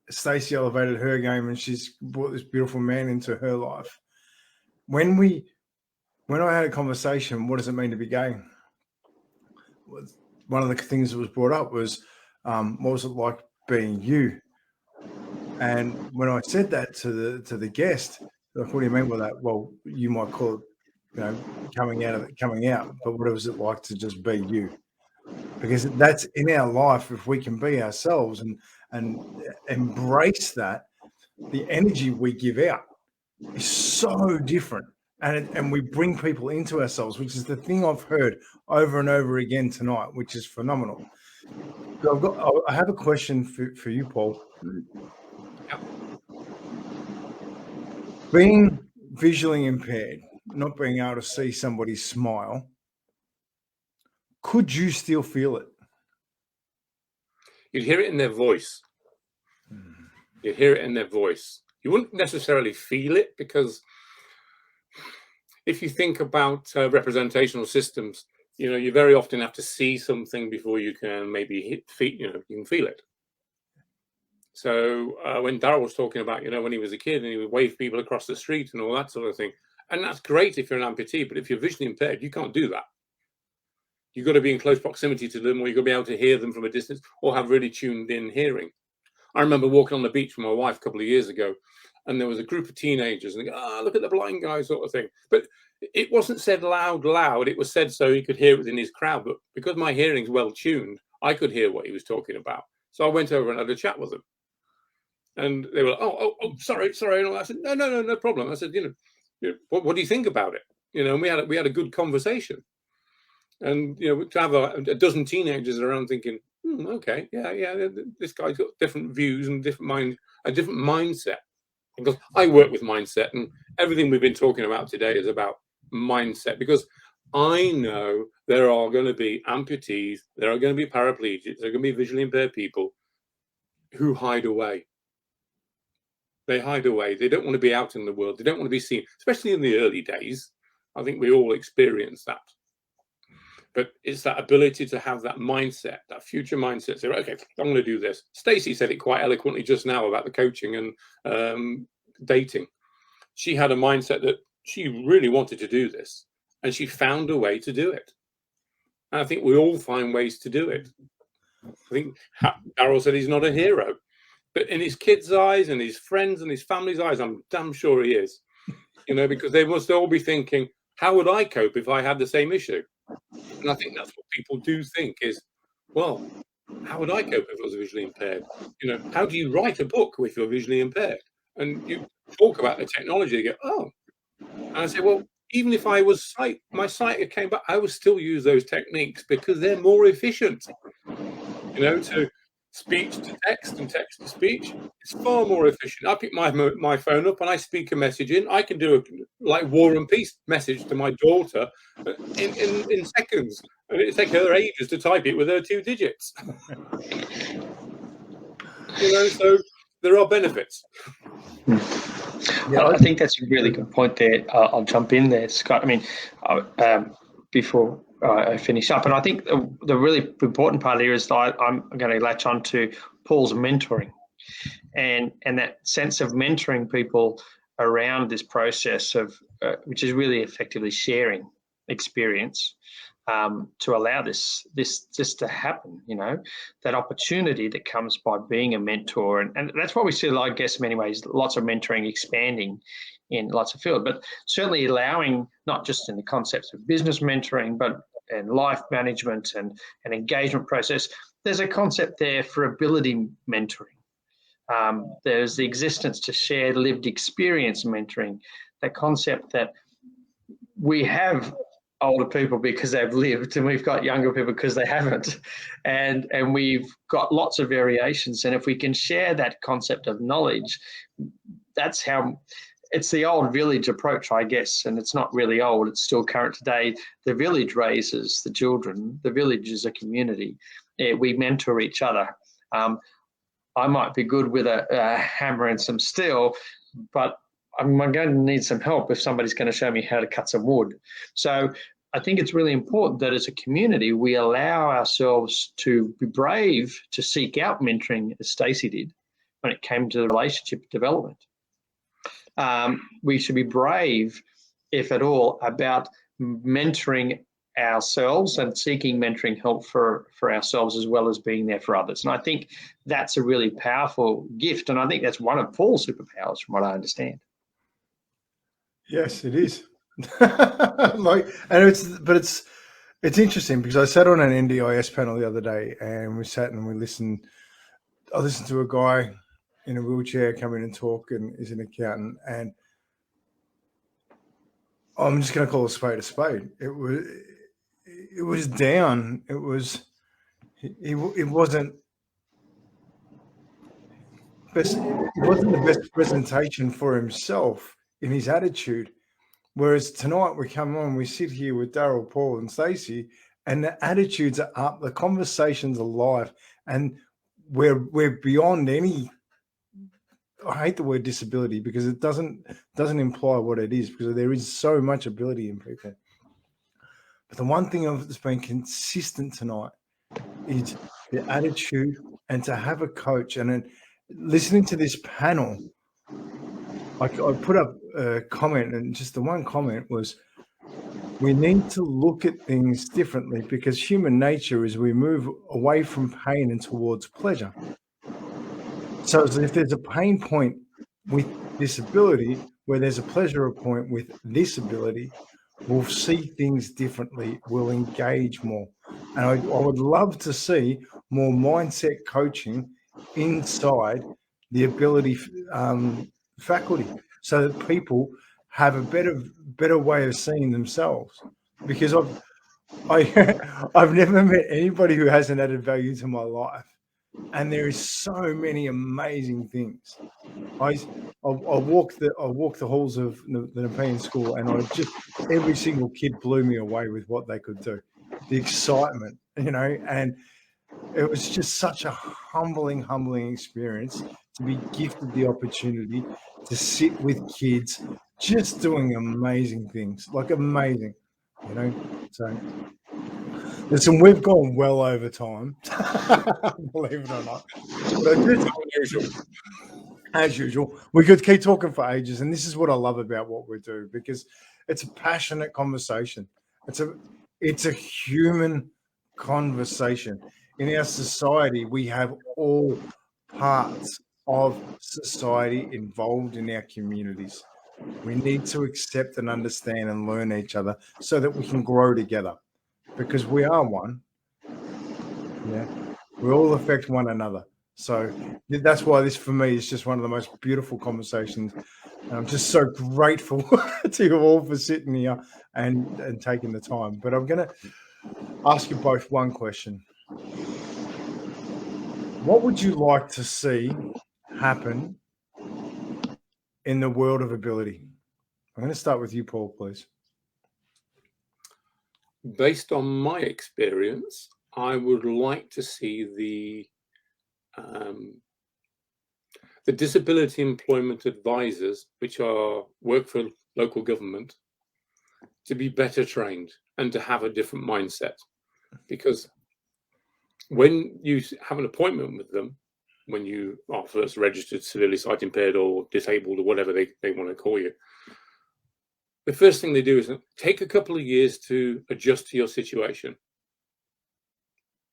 [SPEAKER 1] Stacey elevated her game and she's brought this beautiful man into her life. When I had a conversation, what does it mean to be gay? One of the things that was brought up was, what was it like being you? And when I said that to the guest, like, what do you mean by that? Well, you might call it, coming out, but what was it like to just be you? Because that's in our life. If we can be ourselves and embrace that, the energy we give out is so different. And we bring people into ourselves, which is the thing I've heard over and over again tonight, which is phenomenal. So I have a question for you, Paul. Being visually impaired, not being able to see somebody smile, could you still feel it?
[SPEAKER 4] You'd hear it in their voice. You'd hear it in their voice. You wouldn't necessarily feel it, because if you think about representational systems, you very often have to see something before you can maybe you can feel it. So when Darrel was talking about, when he was a kid and he would wave people across the street and all that sort of thing, and that's great if you're an amputee, but if you're visually impaired, you can't do that. You've got to be in close proximity to them, or you've got to be able to hear them from a distance, or have really tuned in hearing. I remember walking on the beach with my wife a couple of years ago, and there was a group of teenagers, and they go, look at the blind guy, sort of thing. But it wasn't said loud. It was said so he could hear it within his crowd. But because my hearing's well tuned, I could hear what he was talking about. So I went over and had a chat with them. And they were like, oh, sorry. And all that. I said, no problem. I said, what do you think about it? And we had a good conversation. And, to have a dozen teenagers around thinking, okay, yeah, this guy's got different views and a different mindset. Because I work with mindset, and everything we've been talking about today is about mindset, because I know there are going to be amputees, there are going to be paraplegics, there are going to be visually impaired people who hide away. They hide away. They don't want to be out in the world. They don't want to be seen, especially in the early days. I think we all experience that. But it's that ability to have that mindset, that future mindset. Say, okay, I'm going to do this. Stacey said it quite eloquently just now about the coaching and dating. She had a mindset that she really wanted to do this, and she found a way to do it. And I think we all find ways to do it. I think Darrel said he's not a hero, but in his kids' eyes and his friends and his family's eyes, I'm damn sure he is. Because they must all be thinking, how would I cope if I had the same issue? And I think that's what people do think is, well, how would I cope if I was visually impaired? How do you write a book if you're visually impaired? And you talk about the technology, you go, oh. And I say, well, even if I was my sight came back, I would still use those techniques because they're more efficient. To speech to text and text to speech, it's far more efficient. I pick my phone up and I speak a message in. I can do a War and Peace message to my daughter in seconds, and it takes her ages to type it with her 2 digits. So there are benefits.
[SPEAKER 2] Yeah, I think that's a really good point there. I'll jump in there, Scott. I mean, before I finish up, and I think the really important part here is that I'm going to latch on to Paul's mentoring, and that sense of mentoring people around this process of which is really effectively sharing experience. to allow this to happen. That opportunity that comes by being a mentor, and that's what we see, I guess, in many ways, lots of mentoring expanding in lots of fields, but certainly allowing, not just in the concepts of business mentoring, but in life management and engagement process. There's a concept there for ability mentoring. There's the existence to shared lived experience mentoring, that concept that we have older people because they've lived, and we've got younger people because they haven't, and we've got lots of variations. And if we can share that concept of knowledge, that's how. It's the old village approach, I guess, and it's not really old. It's still current today. The village raises the children. The village is a community. We mentor each other. I might be good with a hammer and some steel, but I'm going to need some help if somebody's going to show me how to cut some wood. So I think it's really important that as a community, we allow ourselves to be brave to seek out mentoring, as Stacey did when it came to the relationship development. We should be brave, if at all, about mentoring ourselves and seeking mentoring help for ourselves, as well as being there for others. And I think that's a really powerful gift. And I think that's one of Paul's superpowers, from what I understand.
[SPEAKER 1] Yes, it is. It's interesting because I sat on an NDIS panel the other day, and we sat and we listened. I listened to a guy in a wheelchair come in and talk, and is an accountant, and I'm just going to call a spade a spade. It was down. It wasn't best. It wasn't the best presentation for himself in his attitude. Whereas tonight we come on, we sit here with Darrel, Paul, and Stacey, and the attitudes are up, the conversations are live, and we're beyond any. I hate the word disability because it doesn't imply what it is, because there is so much ability in people. But the one thing that's been consistent tonight is the attitude, and to have a coach. And then listening to this panel, I put up a comment, and just the one comment was, we need to look at things differently, because human nature is we move away from pain and towards pleasure. So if there's a pain point with disability, where there's a pleasure point with this ability, we'll see things differently, we'll engage more. And I would love to see more mindset coaching inside the ability faculty, so that people have a better way of seeing themselves. Because I've never met anybody who hasn't added value to my life. And there is so many amazing things. I walk the halls of the Nepean School, and every single kid blew me away with what they could do, the excitement, and it was just such a humbling experience to be gifted the opportunity to sit with kids just doing amazing things, like amazing, So listen, we've gone well over time, believe it or not. But as usual, we could keep talking for ages, and this is what I love about what we do, because it's a passionate conversation. It's a human conversation. In our society, we have all parts of society involved in our communities. We need to accept and understand and learn each other so that we can grow together, because we are one. Yeah, we all affect one another. So that's why this, for me, is just one of the most beautiful conversations. And I'm just so grateful to you all for sitting here and taking the time. But I'm going to ask you both one question. What would you like to see happen in the world of ability? I'm going to start with you, Paul, please.
[SPEAKER 4] Based on my experience, I would like to see the disability employment advisors, which work for local government, to be better trained and to have a different mindset. Because when you have an appointment with them, when you are first registered severely sight impaired or disabled or whatever they want to call you, the first thing they do is take a couple of years to adjust to your situation.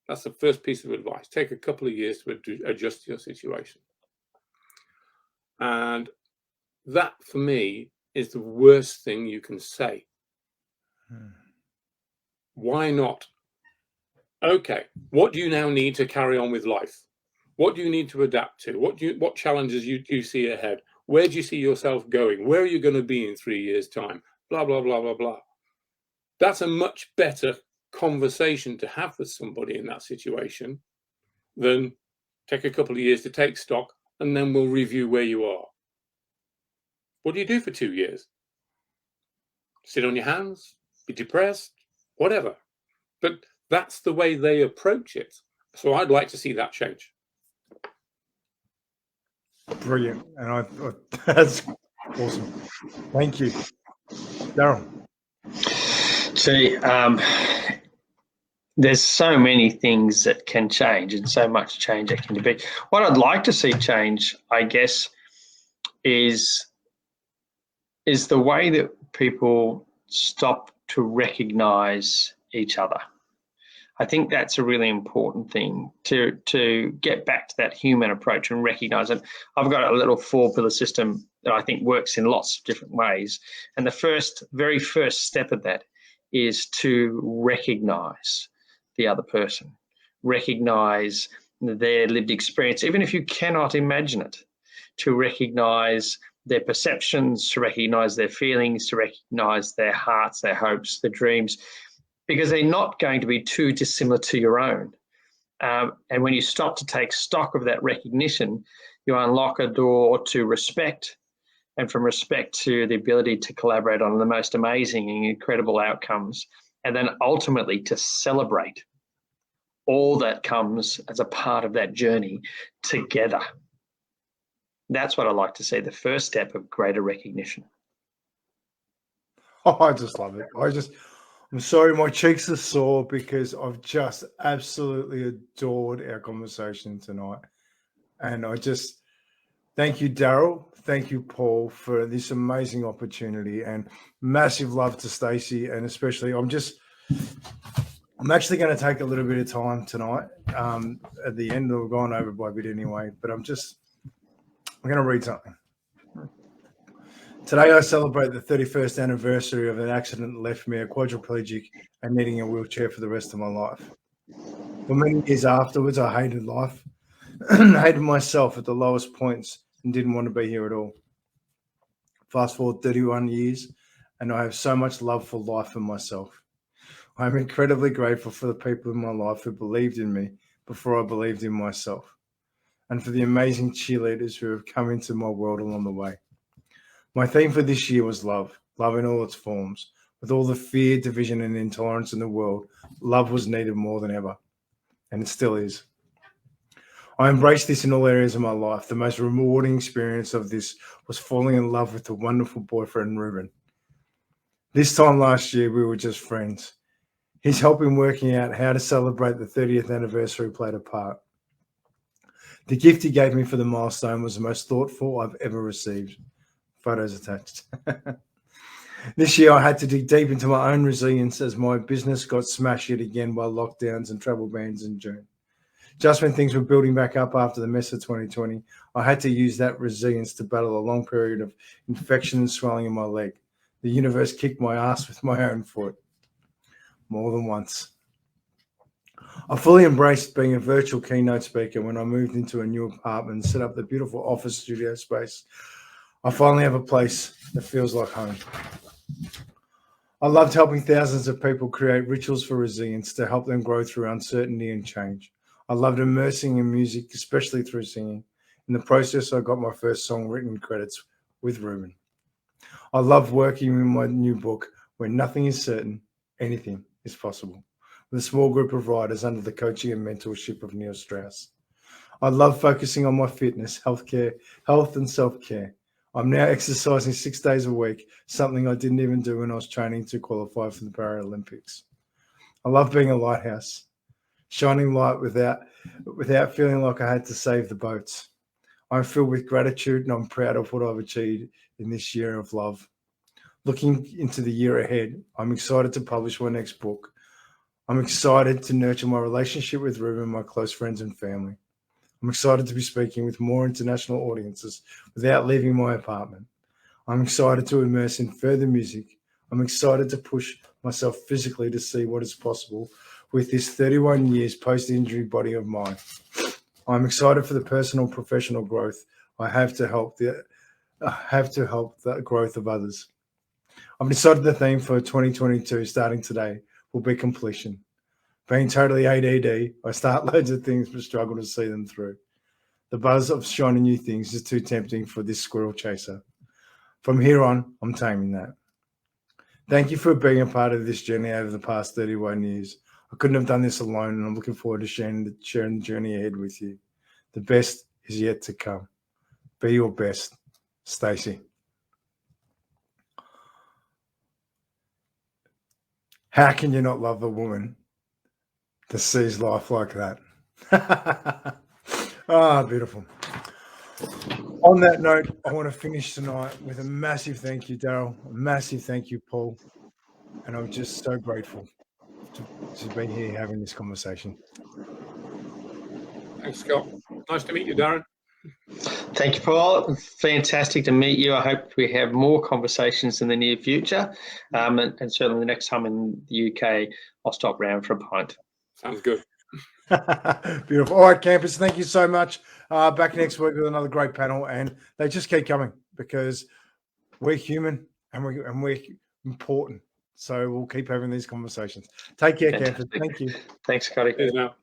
[SPEAKER 4] That's the first piece of advice. Take a couple of years to adjust to your situation. And that, for me, is the worst thing you can say. Why not? Okay, what do you now need to carry on with life? What do you need to adapt to? What challenges do you see ahead? Where do you see yourself going? Where are you going to be in 3 years' time? Blah, blah, blah, blah, blah. That's a much better conversation to have with somebody in that situation than take a couple of years to take stock and then we'll review where you are. What do you do for 2 years? Sit on your hands, be depressed, whatever. But that's the way they approach it. So I'd like to see that change.
[SPEAKER 1] Brilliant. And that's awesome. Thank you. Darrel.
[SPEAKER 2] See, there's so many things that can change and so much change that can be. What I'd like to see change, I guess, is the way that people stop to recognize each other. I think that's a really important thing to get back to that human approach and recognize it. I've got a little 4-pillar system that I think works in lots of different ways. And the very first step of that is to recognize the other person, recognize their lived experience, even if you cannot imagine it, to recognize their perceptions, to recognize their feelings, to recognize their hearts, their hopes, their dreams, because they're not going to be too dissimilar to your own. And when you stop to take stock of that recognition, you unlock a door to respect, and from respect to the ability to collaborate on the most amazing and incredible outcomes, and then ultimately to celebrate all that comes as a part of that journey together. That's what I like to see, the first step of greater recognition.
[SPEAKER 1] Oh, I just love it. I'm sorry, my cheeks are sore because I've just absolutely adored our conversation tonight. And I just thank you, Darrel. Thank you, Paul, for this amazing opportunity, and massive love to Stacey. And especially, I'm actually going to take a little bit of time tonight. At the end, we've gone over by a bit anyway, but I'm going to read something. Today, I celebrate the 31st anniversary of an accident that left me a quadriplegic and needing a wheelchair for the rest of my life. For many years afterwards, I hated life, hated myself at the lowest points, and didn't want to be here at all. Fast forward 31 years, and I have so much love for life and myself. I am incredibly grateful for the people in my life who believed in me before I believed in myself, and for the amazing cheerleaders who have come into my world along the way. My theme for this year was love in all its forms. With all the fear, division, and intolerance in the world, love was needed more than ever, and it still is. I embraced this in all areas of my life. The most rewarding experience of this was falling in love with a wonderful boyfriend, Ruben. This time last year, we were just friends. His help in working out how to celebrate the 30th anniversary played a part. The gift he gave me for the milestone was the most thoughtful I've ever received. Photos attached. This year, I had to dig deep into my own resilience as my business got smashed yet again by lockdowns and travel bans in June. Just when things were building back up after the mess of 2020, I had to use that resilience to battle a long period of infection and swelling in my leg. The universe kicked my ass with my own foot. More than once. I fully embraced being a virtual keynote speaker when I moved into a new apartment and set up the beautiful office studio space. I finally have a place that feels like home. I loved helping thousands of people create rituals for resilience to help them grow through uncertainty and change. I loved immersing in music, especially through singing. In the process, I got my first song written credits with Ruben. I love working in my new book, Where Nothing is Certain, Anything is Possible, with a small group of writers under the coaching and mentorship of Neil Strauss. I love focusing on my fitness, health and self-care. I'm now exercising 6 days a week, something I didn't even do when I was training to qualify for the Paralympics. I love being a lighthouse, shining light without feeling like I had to save the boats. I'm filled with gratitude and I'm proud of what I've achieved in this year of love. Looking into the year ahead, I'm excited to publish my next book. I'm excited to nurture my relationship with Ruben, my close friends and family. I'm excited to be speaking with more international audiences without leaving my apartment. I'm excited to immerse in further music. I'm excited to push myself physically to see what is possible with this 31 years post-injury body of mine. I'm excited for the personal professional growth I have to help the growth of others. I've decided the theme for 2022 starting today will be completion. Being totally ADD, I start loads of things but struggle to see them through. The buzz of shiny new things is too tempting for this squirrel chaser. From here on, I'm taming that. Thank you for being a part of this journey over the past 31 years. I couldn't have done this alone, and I'm looking forward to sharing the journey ahead with you. The best is yet to come. Be your best, Stacey. How can you not love a woman that sees life like that? Beautiful. On that note, I want to finish tonight with a massive thank you, Darrel. A massive thank you, Paul. And I'm just so grateful to be here having this conversation.
[SPEAKER 4] Thanks, Scott. Nice to meet you, Darren.
[SPEAKER 2] Thank you, Paul. Fantastic to meet you. I hope we have more conversations in the near future. And certainly the next time in the UK, I'll stop round for a pint.
[SPEAKER 4] Sounds good.
[SPEAKER 1] Beautiful. All right, campers, thank you so much. Back next week with another great panel. And they just keep coming because we're human and we're important. So we'll keep having these conversations. Take care, campers. Thank you.
[SPEAKER 2] Thanks, Scotty.
[SPEAKER 4] Cheers now.